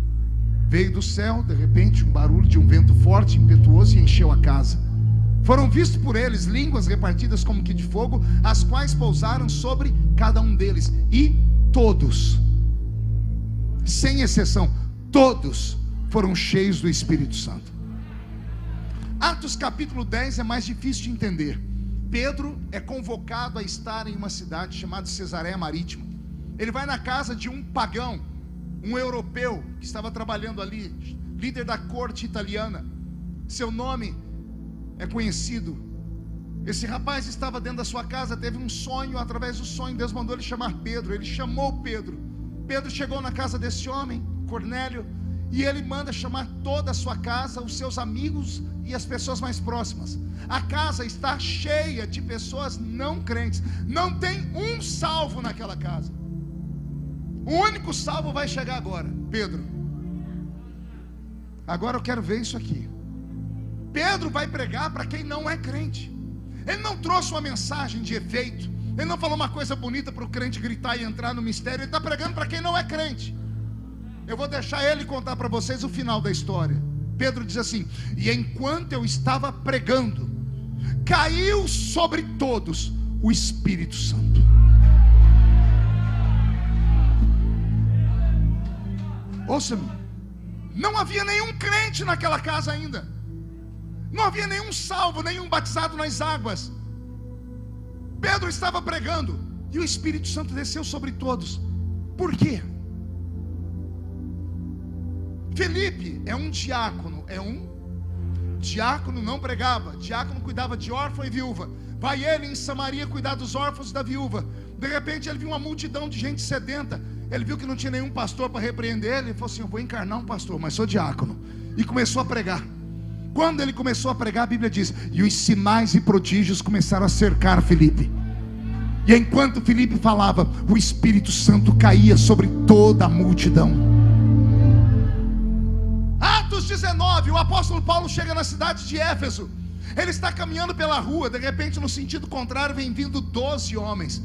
Veio do céu, de repente, um barulho de um vento forte, impetuoso, e encheu a casa. Foram vistos por eles línguas repartidas como que de fogo, as quais pousaram sobre cada um deles. E todos, sem exceção, todos foram cheios do Espírito Santo. Atos capítulo 10 é mais difícil de entender. Pedro é convocado a estar em uma cidade chamada Cesareia Marítima. Ele vai na casa de um pagão, um europeu que estava trabalhando ali, líder da corte italiana. Seu nome é conhecido. Esse rapaz estava dentro da sua casa, teve um sonho. Através do sonho, Deus mandou ele chamar Pedro. Ele chamou Pedro. Pedro chegou na casa desse homem, Cornélio, e ele manda chamar toda a sua casa, os seus amigos e as pessoas mais próximas. A casa está cheia de pessoas não crentes. Não tem um salvo naquela casa. O único salvo vai chegar agora, Pedro. Agora eu quero ver isso aqui. Pedro vai pregar para quem não é crente. Ele não trouxe uma mensagem de efeito. Ele não falou uma coisa bonita para o crente gritar e entrar no mistério. Ele está pregando para quem não é crente. Eu vou deixar ele contar para vocês o final da história. Pedro diz assim: e enquanto eu estava pregando, caiu sobre todos o Espírito Santo. Ouça-me, não havia nenhum crente naquela casa ainda. Não havia nenhum salvo, nenhum batizado nas águas. Pedro estava pregando e o Espírito Santo desceu sobre todos. Por quê? Felipe é um diácono. Diácono não pregava. Diácono cuidava de órfão e viúva. Vai ele em Samaria cuidar dos órfãos e da viúva. De repente ele viu uma multidão de gente sedenta. Ele viu que não tinha nenhum pastor para repreender ele. Ele falou assim: eu vou encarnar um pastor, mas sou diácono. E começou a pregar. Quando ele começou a pregar, a Bíblia diz: e os sinais e prodígios começaram a cercar Felipe. E enquanto Felipe falava, o Espírito Santo caía sobre toda a multidão. Atos 19, o apóstolo Paulo chega na cidade de Éfeso. Ele está caminhando pela rua. De repente, no sentido contrário, vem vindo 12 homens.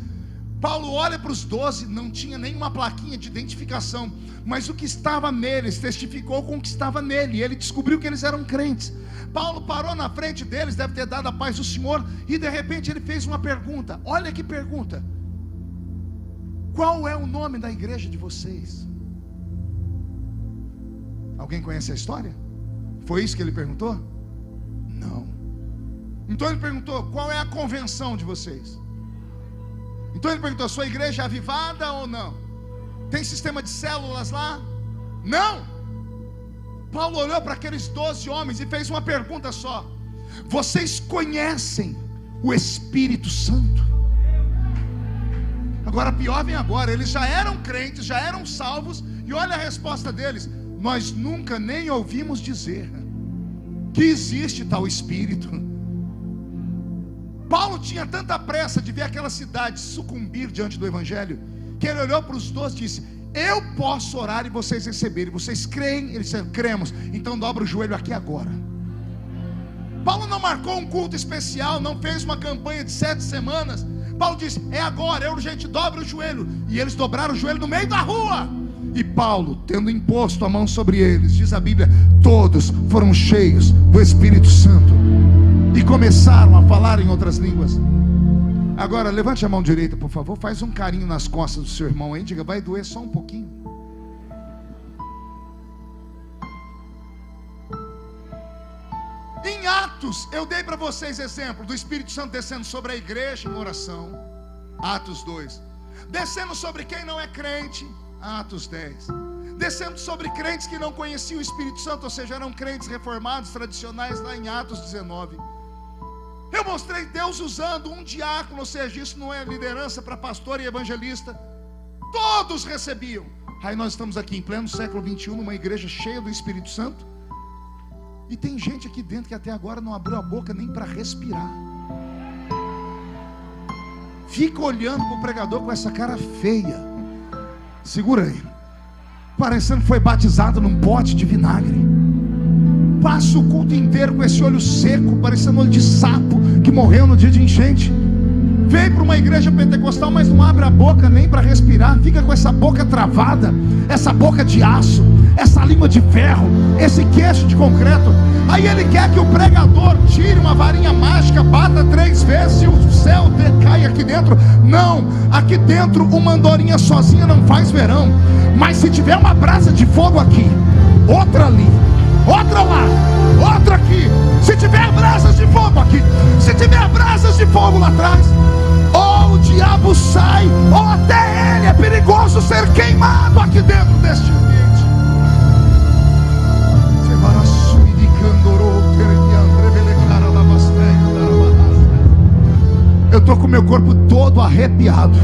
Paulo olha para os 12, não tinha nenhuma plaquinha de identificação, mas o que estava neles testificou com o que estava nele, e ele descobriu que eles eram crentes. Paulo parou na frente deles, deve ter dado a paz do Senhor, e de repente ele fez uma pergunta. Olha que pergunta: qual é o nome da igreja de vocês? Alguém conhece a história? Foi isso que ele perguntou? Não. Então ele perguntou: qual é a convenção de vocês? Então ele perguntou: sua igreja é avivada ou não? Tem sistema de células lá? Não. Paulo olhou para aqueles 12 homens e fez uma pergunta só: vocês conhecem o Espírito Santo? Agora pior vem agora. Eles já eram crentes, já eram salvos, e olha a resposta deles: nós nunca nem ouvimos dizer que existe tal Espírito. Paulo tinha tanta pressa de ver aquela cidade sucumbir diante do Evangelho, que ele olhou para os 12 e disse: eu posso orar e vocês receberem. Vocês creem? Eles disseram: cremos. Então dobra o joelho aqui agora. Paulo não marcou um culto especial, não fez uma campanha de 7 semanas. Paulo diz: é agora, é urgente, dobra o joelho. E eles dobraram o joelho no meio da rua. E Paulo, tendo imposto a mão sobre eles, diz a Bíblia, todos foram cheios do Espírito Santo e começaram a falar em outras línguas. Agora levante a mão direita, por favor. Faz um carinho nas costas do seu irmão aí. Diga: vai doer só um pouquinho. Em Atos, eu dei para vocês exemplo do Espírito Santo descendo sobre a igreja em oração, Atos 2. Descendo sobre quem não é crente, Atos 10. Descendo sobre crentes que não conheciam o Espírito Santo, ou seja, eram crentes reformados, tradicionais, lá em Atos 19. Eu mostrei Deus usando um diácono, ou seja, isso não é liderança para pastor e evangelista. Todos recebiam. Aí nós estamos aqui em pleno século 21, numa igreja cheia do Espírito Santo. E tem gente aqui dentro que até agora não abriu a boca nem para respirar. Fica olhando para o pregador com essa cara feia. Segura aí. Parecendo que foi batizado num pote de vinagre. Passa o culto inteiro com esse olho seco, parecendo olho de sapo que morreu no dia de enchente. Vem para uma igreja pentecostal, mas não abre a boca nem para respirar. Fica com essa boca travada, essa boca de aço, essa língua de ferro, esse queixo de concreto. Aí ele quer que o pregador tire uma varinha mágica, bata 3 vezes e o céu cai aqui dentro. Não, aqui dentro uma andorinha sozinha não faz verão. Mas se tiver uma brasa de fogo aqui, outra ali, outra lá, outra aqui, se tiver brasas de fogo aqui, se tiver brasas de fogo lá atrás, ou o diabo sai, ou até ele é perigoso ser queimado aqui dentro deste ambiente. Eu estou com meu corpo todo arrepiado.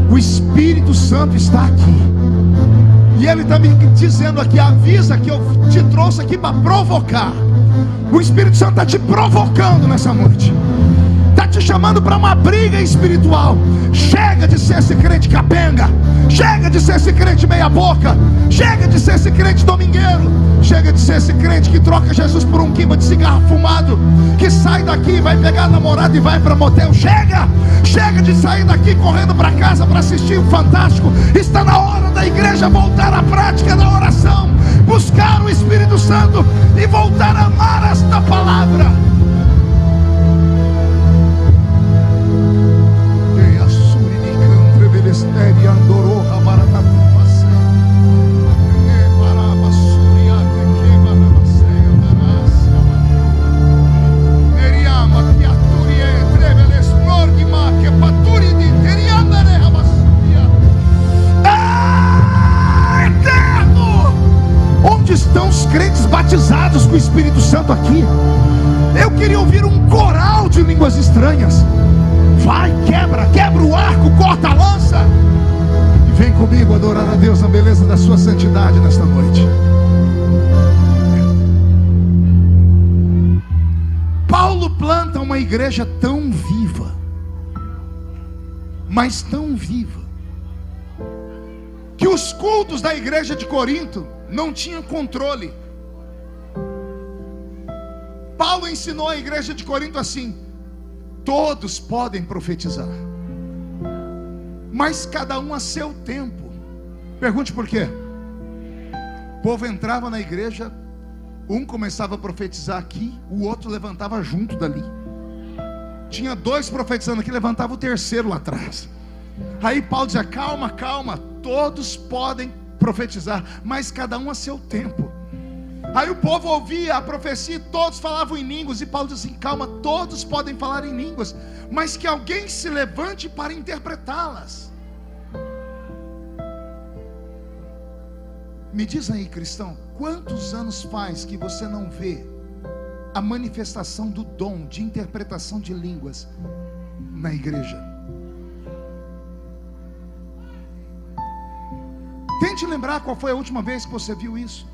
O Espírito Santo está aqui. E Ele está me dizendo aqui: avisa que eu te trouxe aqui para provocar. O Espírito Santo está te provocando nessa noite. Está te chamando para uma briga espiritual. Chega de ser esse crente capenga. Chega de ser esse crente meia boca. Chega de ser esse crente domingueiro. Chega de ser esse crente que troca Jesus por um quimba de cigarro fumado, que sai daqui e vai pegar a namorada e vai para motel. Chega! Chega de sair daqui correndo para casa para assistir o Fantástico. Está na hora da igreja voltar à prática da oração, buscar o Espírito Santo e voltar a amar esta palavra. Batizados com o Espírito Santo aqui. Eu queria ouvir um coral de línguas estranhas. Vai, quebra o arco, corta a lança e vem comigo adorar a Deus na beleza da sua santidade nesta noite. Paulo planta uma igreja tão viva, mas tão viva, que os cultos da igreja de Corinto não tinham controle. Paulo ensinou a igreja de Corinto assim: todos podem profetizar, mas cada um a seu tempo. Pergunte por quê? O povo entrava na igreja, um começava a profetizar aqui, o outro levantava junto dali. Tinha 2 profetizando aqui, levantava o terceiro lá atrás. Aí Paulo dizia: calma, todos podem profetizar, mas cada um a seu tempo. Aí o povo ouvia a profecia e todos falavam em línguas. E Paulo diz assim: calma, todos podem falar em línguas, mas que alguém se levante para interpretá-las. Me diz aí, cristão, quantos anos faz que você não vê a manifestação do dom de interpretação de línguas na igreja? Tente lembrar qual foi a última vez que você viu isso.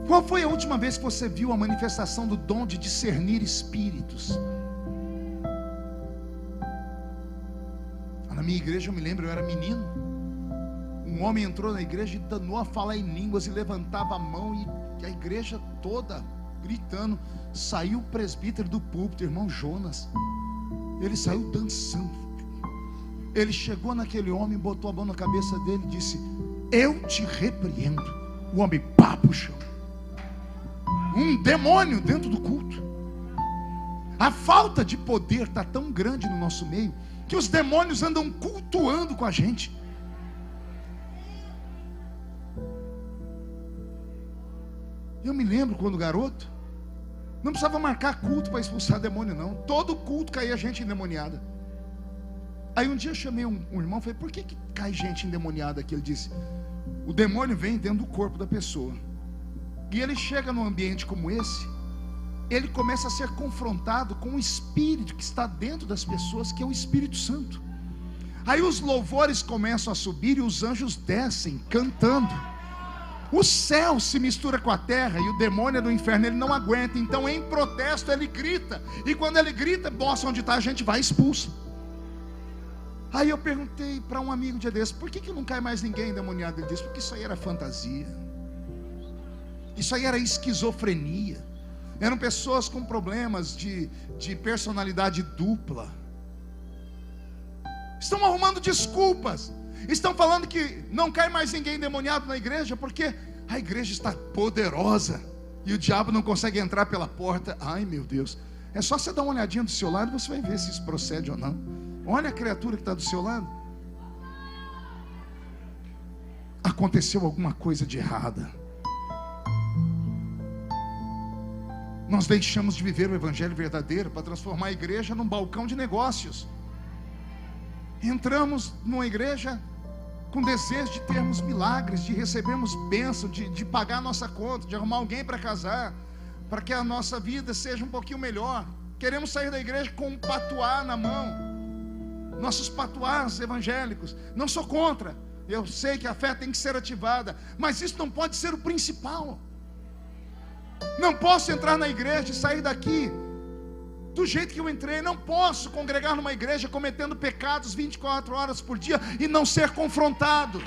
Qual foi a última vez que você viu a manifestação do dom de discernir espíritos? Na minha igreja, eu me lembro, eu era menino. Um homem entrou na igreja e danou a falar em línguas e levantava a mão, e a igreja toda gritando. Saiu o presbítero do púlpito, irmão Jonas. Ele saiu dançando. Ele chegou naquele homem, botou a mão na cabeça dele e disse: eu te repreendo. O homem pá pro chão. Um demônio dentro do culto. A falta de poder está tão grande no nosso meio que os demônios andam cultuando com a gente. Eu me lembro quando garoto, não precisava marcar culto para expulsar demônio não. Todo culto caía gente endemoniada. Aí um dia eu chamei um irmão e falei: por que cai gente endemoniada aqui? Ele disse: o demônio vem dentro do corpo da pessoa, e ele chega num ambiente como esse, ele começa a ser confrontado com o espírito que está dentro das pessoas, que é o Espírito Santo. Aí os louvores começam a subir e os anjos descem cantando. O céu se mistura com a terra e o demônio do inferno ele não aguenta. Então em protesto ele grita, e quando ele grita, mostra onde está, a gente vai expulsa. Aí eu perguntei para um amigo dia desse: por que não cai mais ninguém endemoniado? Ele disse: porque isso aí era fantasia, isso aí era esquizofrenia. Eram pessoas com problemas de personalidade dupla. Estão arrumando desculpas. Estão falando que não cai mais ninguém endemoniado na igreja porque a igreja está poderosa e o diabo não consegue entrar pela porta. Ai meu Deus, é só você dar uma olhadinha do seu lado e você vai ver se isso procede ou não. Olha a criatura que está do seu lado. Aconteceu alguma coisa de errada. Nós deixamos de viver o evangelho verdadeiro para transformar a igreja num balcão de negócios. Entramos numa igreja com desejo de termos milagres, de recebermos bênção, de pagar a nossa conta, de arrumar alguém para casar, para que a nossa vida seja um pouquinho melhor. Queremos sair da igreja com um patuá na mão. Nossos patuás evangélicos. Não sou contra, eu sei que a fé tem que ser ativada, mas isso não pode ser o principal. Não posso entrar na igreja e sair daqui do jeito que eu entrei. Não posso congregar numa igreja cometendo pecados 24 horas por dia e não ser confrontado.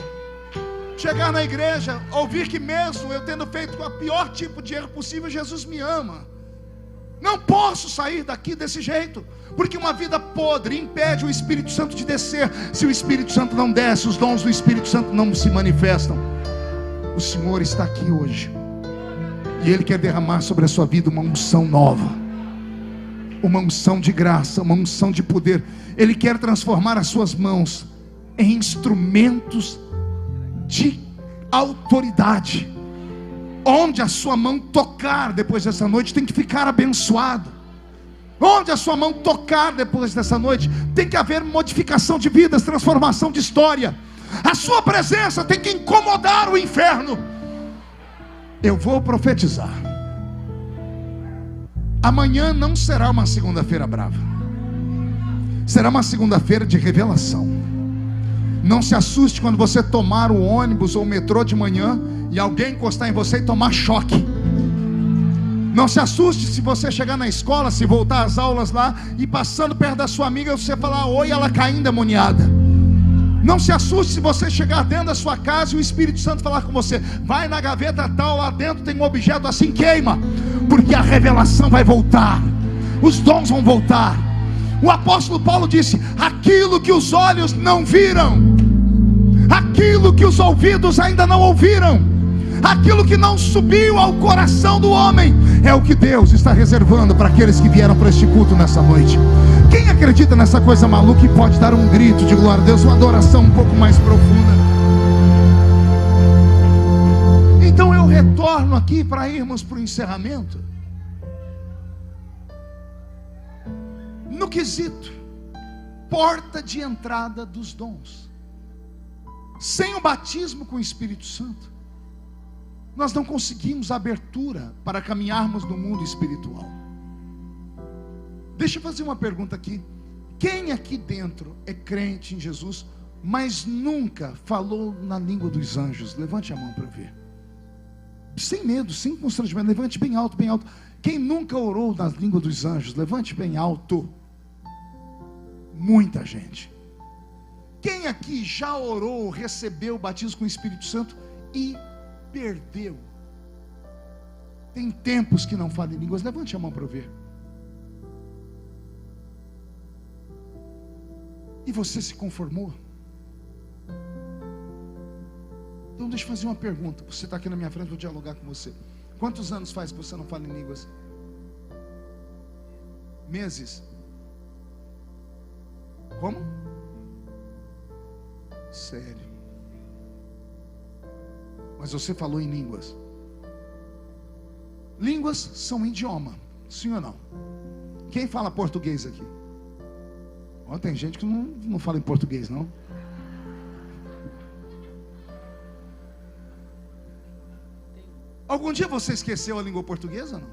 Chegar na igreja, ouvir que mesmo eu tendo feito o pior tipo de erro possível, Jesus me ama. Não posso sair daqui desse jeito, porque uma vida podre impede o Espírito Santo de descer. Se o Espírito Santo não desce, os dons do Espírito Santo não se manifestam. O Senhor está aqui hoje, e Ele quer derramar sobre a sua vida uma unção nova, uma unção de graça, uma unção de poder. Ele quer transformar as suas mãos em instrumentos de autoridade. Onde a sua mão tocar depois dessa noite tem que ficar abençoado. Onde a sua mão tocar depois dessa noite tem que haver modificação de vidas, transformação de história. A sua presença tem que incomodar o inferno. Eu vou profetizar. Amanhã não será uma segunda-feira brava, será uma segunda-feira de revelação. Não se assuste quando você tomar o ônibus ou o metrô de manhã e alguém encostar em você e tomar choque. Não se assuste se você chegar na escola, se voltar às aulas lá e passando perto da sua amiga você falar oi, ela cair endemoniada. Não se assuste se você chegar dentro da sua casa e o Espírito Santo falar com você: vai na gaveta tal, lá dentro tem um objeto assim, queima. Porque a revelação vai voltar, os dons vão voltar. O apóstolo Paulo disse: aquilo que os olhos não viram, aquilo que os ouvidos ainda não ouviram, aquilo que não subiu ao coração do homem, é o que Deus está reservando para aqueles que vieram para este culto nessa noite. Quem acredita nessa coisa maluca e pode dar um grito de glória a Deus, uma adoração um pouco mais profunda? Então eu retorno aqui para irmos para o encerramento. No quesito, porta de entrada dos dons. Sem o batismo com o Espírito Santo, nós não conseguimos abertura para caminharmos no mundo espiritual. Deixa eu fazer uma pergunta aqui. Quem aqui dentro é crente em Jesus, mas nunca falou na língua dos anjos? Levante a mão para eu ver. Sem medo, sem constrangimento. Levante bem alto, bem alto. Quem nunca orou na língua dos anjos? Levante bem alto. Muita gente. Quem aqui já orou, recebeu o batismo com o Espírito Santo e perdeu? Tem tempos que não fala em línguas. Levante a mão para eu ver. E você se conformou? Então deixa eu fazer uma pergunta. Você está aqui na minha frente, vou dialogar com você. Quantos anos faz que você não fala em línguas? Meses? Como? Sério? Mas você falou em línguas? Línguas são um idioma, sim ou não? Quem fala português aqui? Oh, tem gente que não fala em português, não. Algum dia você esqueceu a língua portuguesa, não?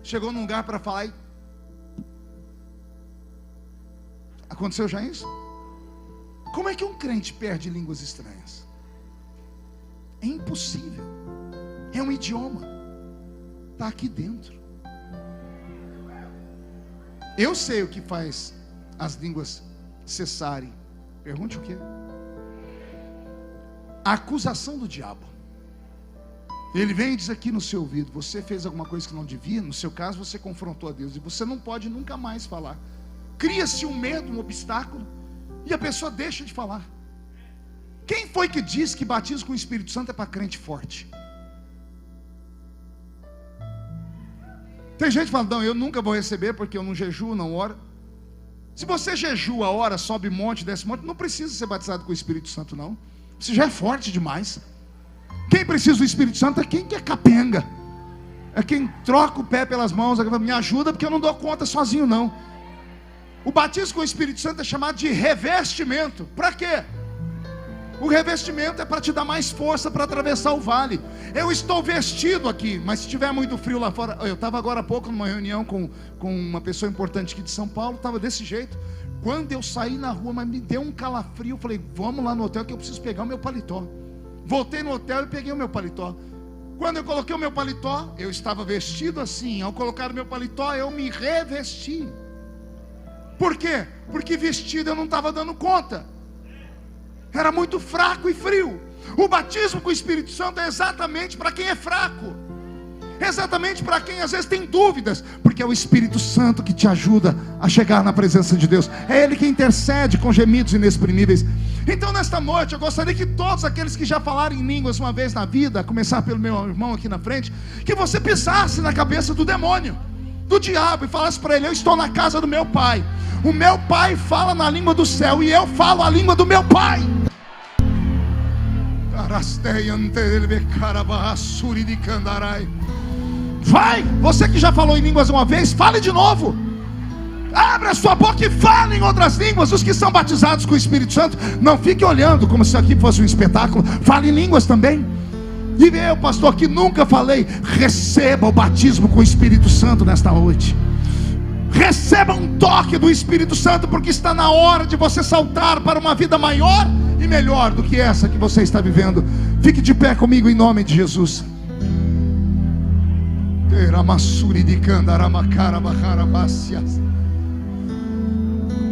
Chegou num lugar para falar e... Aconteceu já isso? Como é que um crente perde línguas estranhas? É impossível. É um idioma. Está aqui dentro. Eu sei o que faz as línguas cessarem. Pergunte o quê? A acusação do diabo. Ele vem e diz aqui no seu ouvido: você fez alguma coisa que não devia. No seu caso, você confrontou a Deus e você não pode nunca mais falar. Cria-se um medo, um obstáculo, e a pessoa deixa de falar. Quem foi que disse que batismo com o Espírito Santo é para crente forte? Tem gente que fala: não, eu nunca vou receber porque eu não jejuo, não oro. Se você jejua, ora, sobe monte, desce monte, não precisa ser batizado com o Espírito Santo, não. Você já é forte demais. Quem precisa do Espírito Santo é quem quer capenga. É quem troca o pé pelas mãos. Me ajuda porque eu não dou conta sozinho, não. O batismo com o Espírito Santo é chamado de revestimento. Para quê? O revestimento é para te dar mais força para atravessar o vale. Eu estou vestido aqui, mas se tiver muito frio lá fora... Eu estava agora há pouco numa reunião com uma pessoa importante aqui de São Paulo. Estava desse jeito. Quando eu saí na rua, mas me deu um calafrio. Eu falei: vamos lá no hotel que eu preciso pegar o meu paletó. Voltei no hotel e peguei o meu paletó. Quando eu coloquei o meu paletó, eu estava vestido assim. Ao colocar o meu paletó, eu me revesti. Por quê? Porque vestido eu não estava dando conta. Era muito fraco e frio. O batismo com o Espírito Santo é exatamente para quem é fraco. Exatamente para quem às vezes tem dúvidas. Porque é o Espírito Santo que te ajuda a chegar na presença de Deus. É Ele que intercede com gemidos inexprimíveis. Então nesta noite eu gostaria que todos aqueles que já falaram em línguas uma vez na vida, a começar pelo meu irmão aqui na frente, que você pisasse na cabeça do demônio, do diabo, e falasse para ele: eu estou na casa do meu pai. O meu pai fala na língua do céu e eu falo a língua do meu pai. Vai, você que já falou em línguas uma vez, fale de novo. Abre a sua boca e fale em outras línguas. Os que são batizados com o Espírito Santo, não fique olhando como se aqui fosse um espetáculo. Fale em línguas também. E eu, pastor, que nunca falei, receba o batismo com o Espírito Santo nesta noite. Receba um toque do Espírito Santo, porque está na hora de você saltar para uma vida maior e melhor do que essa que você está vivendo. Fique de pé comigo em nome de Jesus.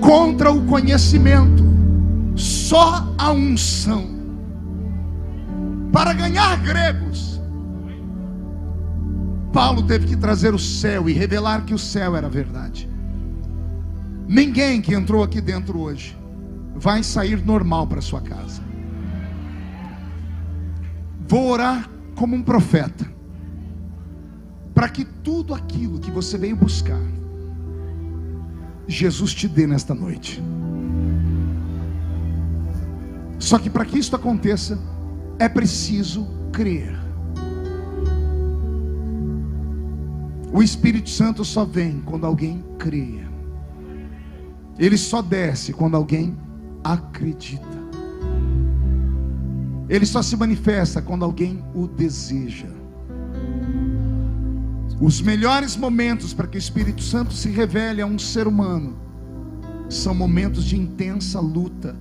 Contra o conhecimento, só a unção. Para ganhar gregos, Paulo teve que trazer o céu e revelar que o céu era verdade. Ninguém que entrou aqui dentro hoje vai sair normal para sua casa. Vou orar como um profeta, para que tudo aquilo que você veio buscar, Jesus te dê nesta noite. Só que para que isso aconteça, é preciso crer. O Espírito Santo só vem quando alguém crê. Ele só desce quando alguém acredita. Ele só se manifesta quando alguém o deseja. Os melhores momentos para que o Espírito Santo se revele a um ser humano são momentos de intensa luta,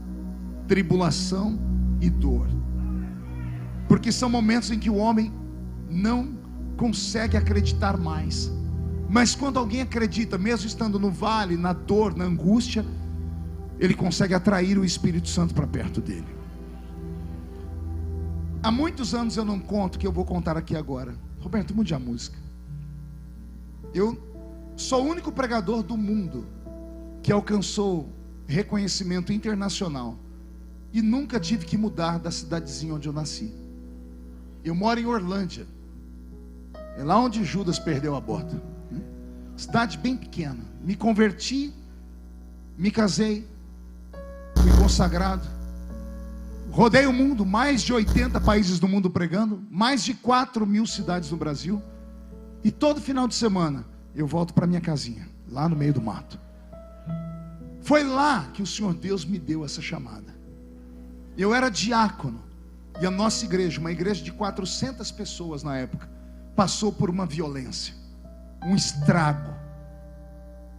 tribulação e dor. Porque são momentos em que o homem não consegue acreditar mais. Mas quando alguém acredita, mesmo estando no vale, na dor, na angústia, ele consegue atrair o Espírito Santo para perto dele. Há muitos anos eu não conto, que eu vou contar aqui agora. Roberto, mude a música. Eu sou o único pregador do mundo que alcançou reconhecimento internacional. E nunca tive que mudar da cidadezinha onde eu nasci. Eu moro em Orlândia. É lá onde Judas perdeu a bota. Cidade bem pequena. Me converti, me casei, fui consagrado. Rodei o mundo, mais de 80 países do mundo pregando, mais de 4.000 cidades no Brasil. E todo final de semana eu volto para minha casinha, lá no meio do mato. Foi lá que o Senhor Deus me deu essa chamada. Eu era diácono. E a nossa igreja, uma igreja de 400 pessoas na época, passou por uma violência, um estrago.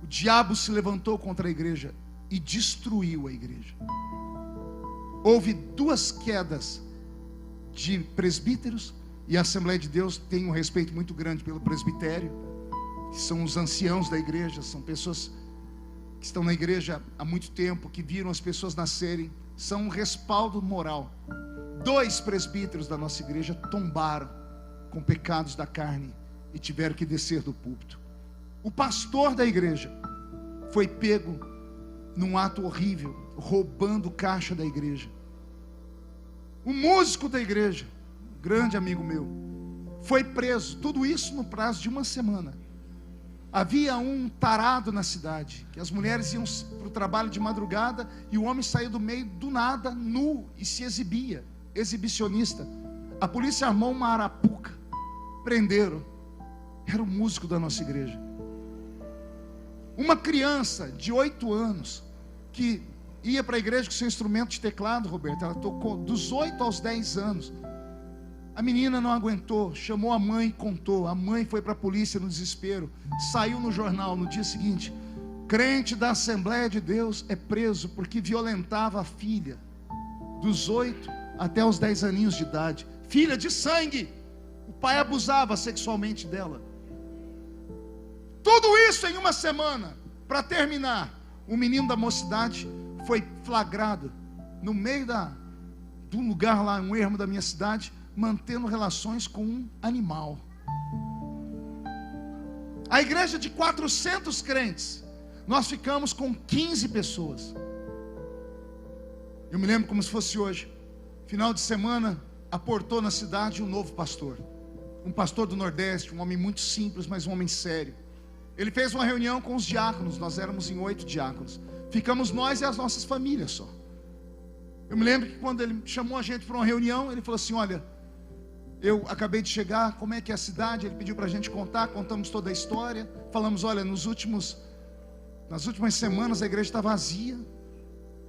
O diabo se levantou contra a igreja e destruiu a igreja. Houve 2 quedas de presbíteros, e a Assembleia de Deus tem um respeito muito grande pelo presbitério, que são os anciãos da igreja, são pessoas que estão na igreja há muito tempo, que viram as pessoas nascerem, são um respaldo moral. 2 presbíteros da nossa igreja tombaram com pecados da carne e tiveram que descer do púlpito. O pastor da igreja foi pego num ato horrível, roubando caixa da igreja. O músico da igreja, um grande amigo meu, foi preso. Tudo isso no prazo de uma semana. Havia um tarado na cidade, que as mulheres iam para o trabalho de madrugada e o homem saía do meio do nada, nu, e se exibia, exibicionista. A polícia armou uma arapuca, prenderam. Era o músico da nossa igreja. Uma criança de 8 anos, que ia para a igreja com seu instrumento de teclado, Roberto, ela tocou dos 8 aos 10 anos. A menina não aguentou, chamou a mãe e contou. A mãe foi para a polícia no desespero. Saiu no jornal no dia seguinte: crente da Assembleia de Deus é preso porque violentava a filha, dos 8 até os 10 aninhos de idade. Filha de sangue. O pai abusava sexualmente dela. Tudo isso em uma semana. Para terminar, um menino da mocidade foi flagrado no meio de um lugar lá, um ermo da minha cidade, mantendo relações com um animal. A igreja de 400 crentes, nós ficamos com 15 pessoas. Eu me lembro como se fosse hoje. Final de semana, aportou na cidade um novo pastor. Um pastor do Nordeste, um homem muito simples, mas um homem sério. Ele fez uma reunião com os diáconos, nós éramos em 8 diáconos. Ficamos nós e as nossas famílias só. Eu me lembro que quando ele chamou a gente para uma reunião, ele falou assim: olha, eu acabei de chegar, como é que é a cidade? Ele pediu para a gente contar, contamos toda a história. Falamos: olha, nas últimas semanas a igreja está vazia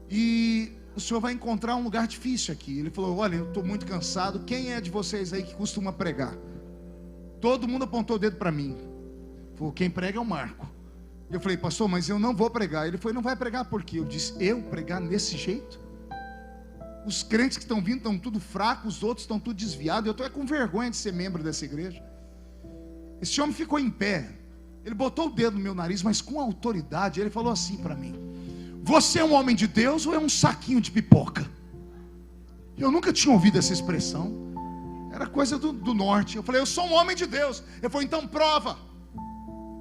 e o senhor vai encontrar um lugar difícil aqui. Ele falou: olha, eu estou muito cansado, quem é de vocês aí que costuma pregar? Todo mundo apontou o dedo para mim. Falou: quem prega é o Marco. Eu falei: pastor, mas eu não vou pregar. Ele falou: não vai pregar por quê? Eu disse: eu pregar nesse jeito? Os crentes que estão vindo estão tudo fracos, os outros estão tudo desviados. Eu estou com vergonha de ser membro dessa igreja. Esse homem ficou em pé. Ele botou o dedo no meu nariz, mas com autoridade. Ele falou assim para mim: você é um homem de Deus ou é um saquinho de pipoca? Eu nunca tinha ouvido essa expressão. Era coisa do norte. Eu falei: eu sou um homem de Deus. Ele falou: então prova.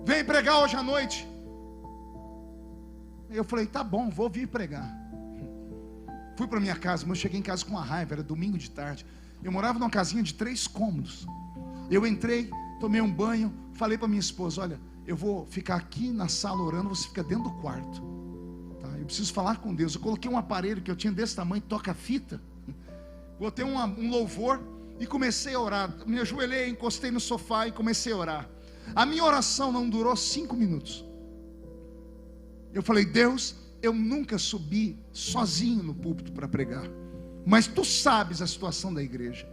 Vem pregar hoje à noite. Eu falei: tá bom, vou vir pregar. Fui para minha casa, mas eu cheguei em casa com uma raiva. Era domingo de tarde. Eu morava numa casinha de 3 cômodos. Eu entrei, tomei um banho, falei para minha esposa: olha, eu vou ficar aqui na sala orando, você fica dentro do quarto, tá? Eu preciso falar com Deus. Eu coloquei um aparelho que eu tinha desse tamanho, toca-fita, botei um louvor e comecei a orar. Me ajoelhei, encostei no sofá e comecei a orar. A minha oração não durou 5 minutos. Eu falei: Deus, eu nunca subi sozinho no púlpito para pregar, mas tu sabes a situação da igreja.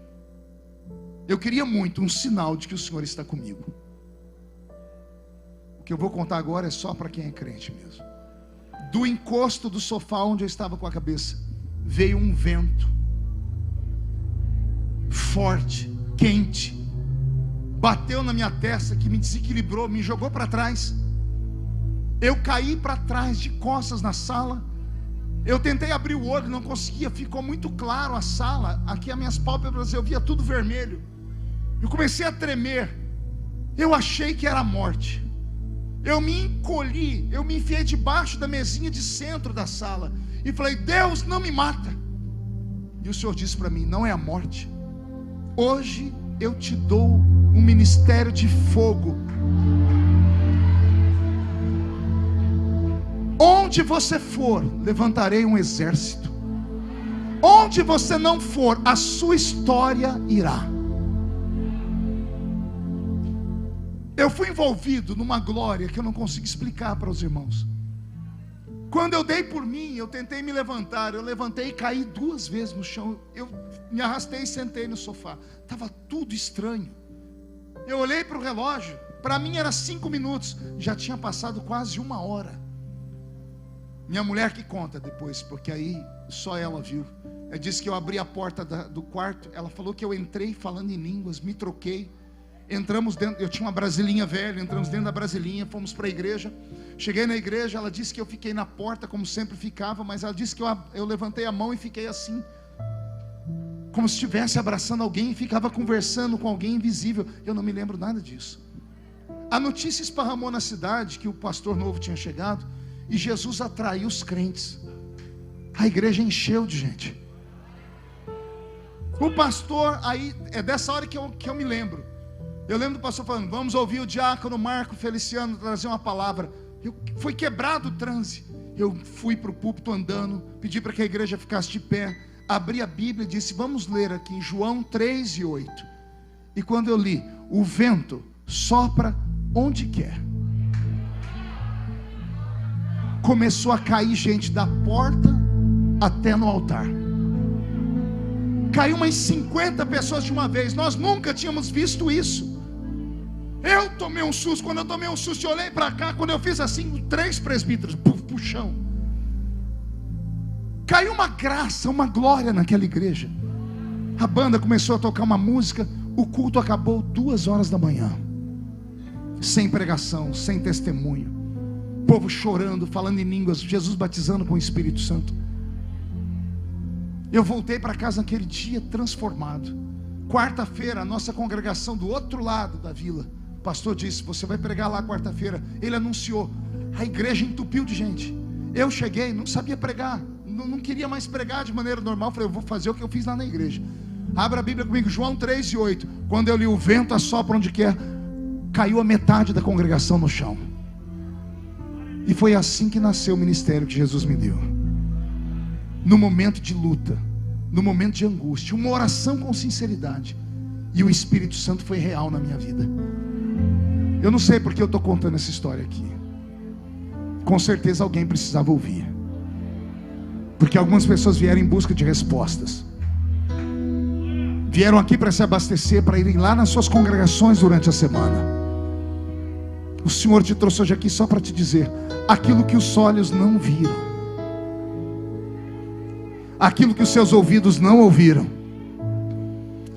Eu queria muito um sinal de que o Senhor está comigo. O que eu vou contar agora é só para quem é crente mesmo. Do encosto do sofá onde eu estava com a cabeça, veio um vento forte, quente, bateu na minha testa, que me desequilibrou, me jogou para trás. Eu caí para trás, de costas na sala. Eu tentei abrir o olho, não conseguia. Ficou muito claro a sala. Aqui as minhas pálpebras, eu via tudo vermelho. Eu comecei a tremer. Eu achei que era a morte. Eu me encolhi, eu me enfiei debaixo da mesinha de centro da sala e falei: Deus, não me mata. E o Senhor disse para mim: não é a morte. Hoje eu te dou um ministério de fogo. Onde você for, levantarei um exército. Onde você não for, a sua história irá. Eu fui envolvido numa glória que eu não consigo explicar para os irmãos. Quando eu dei por mim, eu tentei me levantar. Eu levantei e caí 2 vezes no chão. Eu me arrastei e sentei no sofá. Estava tudo estranho. Eu olhei para o relógio. Para mim era 5 minutos. Já tinha passado quase 1 hora. Minha mulher que conta depois, porque aí só ela viu. Ela disse que eu abri a porta do quarto. Ela falou que eu entrei falando em línguas, me troquei. Entramos dentro, eu tinha uma brasilinha velha, entramos dentro da brasilinha, fomos para a igreja. Cheguei na igreja, ela disse que eu fiquei na porta como sempre ficava, mas ela disse que eu levantei a mão e fiquei assim, como se estivesse abraçando alguém e ficava conversando com alguém invisível. Eu não me lembro nada disso. A notícia esparramou na cidade que o pastor novo tinha chegado e Jesus atraiu os crentes. A igreja encheu de gente. O pastor, aí é dessa hora que eu me lembro. Eu lembro do pastor falando: vamos ouvir o diácono Marco Feliciano trazer uma palavra. Foi quebrado o transe. Eu fui para o púlpito andando, pedi para que a igreja ficasse de pé, abri a Bíblia e disse: vamos ler aqui em João 3:8. E quando eu li: o vento sopra onde quer. Começou a cair gente da porta até no altar. Caiu umas 50 pessoas de uma vez. Nós nunca tínhamos visto isso. Eu tomei um susto. Quando eu tomei um susto, eu olhei para cá. Quando eu fiz assim, 3 presbíteros pro chão. Caiu uma graça, uma glória naquela igreja. A banda começou a tocar uma música. O culto acabou 2 horas da manhã, sem pregação, sem testemunho. O povo chorando, falando em línguas, Jesus batizando com o Espírito Santo. Eu voltei para casa naquele dia transformado. Quarta-feira, a nossa congregação do outro lado da vila, o pastor disse: você vai pregar lá quarta-feira. Ele anunciou. A igreja entupiu de gente. Eu cheguei, não sabia pregar, não queria mais pregar de maneira normal. Falei: eu vou fazer o que eu fiz lá na igreja. Abra a Bíblia comigo, João 3:8. Quando eu li: o vento assopra onde quer, caiu a metade da congregação no chão. E foi assim que nasceu o ministério que Jesus me deu. No momento de luta, no momento de angústia, uma oração com sinceridade, e o Espírito Santo foi real na minha vida. Eu não sei porque eu estou contando essa história aqui. Com certeza alguém precisava ouvir, porque algumas pessoas vieram em busca de respostas. Vieram aqui para se abastecer, para irem lá nas suas congregações durante a semana. O Senhor te trouxe hoje aqui só para te dizer: aquilo que os olhos não viram, aquilo que os seus ouvidos não ouviram,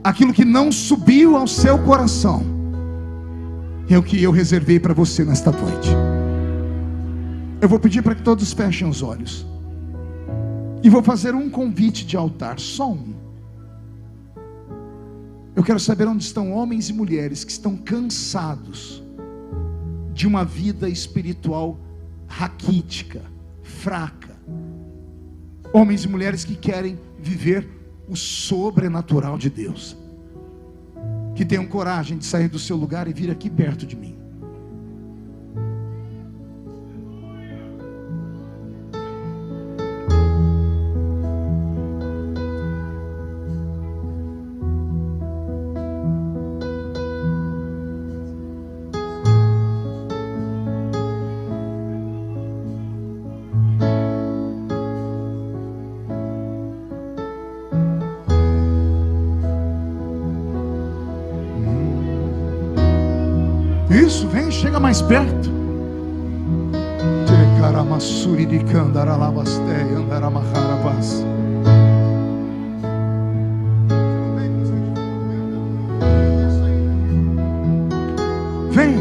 aquilo que não subiu ao seu coração, é o que eu reservei para você nesta noite. Eu vou pedir para que todos fechem os olhos, e vou fazer um convite de altar, só um. Eu quero saber onde estão homens e mulheres que estão cansados de uma vida espiritual raquítica, fraca. Homens e mulheres que querem viver o sobrenatural de Deus, que tenham coragem de sair do seu lugar e vir aqui perto de mim. Isso, vem, chega mais perto. Vem.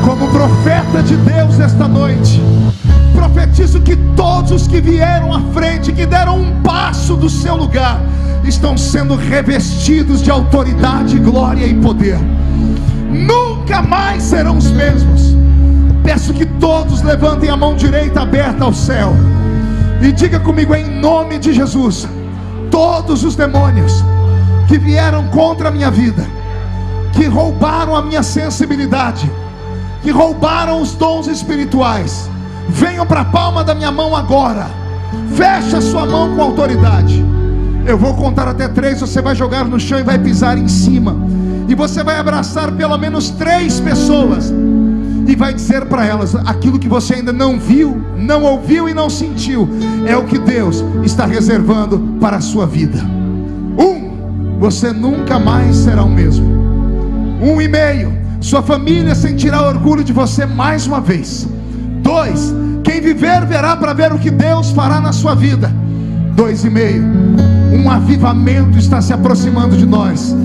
Como profeta de Deus esta noite, profetizo que todos os que vieram à frente, que deram um passo do seu lugar, estão sendo revestidos de autoridade, glória e poder. Nunca mais serão os mesmos. Peço que todos levantem a mão direita aberta ao céu e diga comigo, em nome de Jesus: todos os demônios que vieram contra a minha vida, que roubaram a minha sensibilidade, que roubaram os dons espirituais, venham para a palma da minha mão agora. Feche a sua mão com autoridade. Eu vou contar até 3, você vai jogar no chão e vai pisar em cima, e você vai abraçar pelo menos 3 pessoas e vai dizer para elas: aquilo que você ainda não viu, não ouviu e não sentiu, é o que Deus está reservando para a sua vida. 1, você nunca mais será o mesmo. 1,5, sua família sentirá orgulho de você mais uma vez. 2, quem viver verá para ver o que Deus fará na sua vida. 2,5, um avivamento está se aproximando de nós.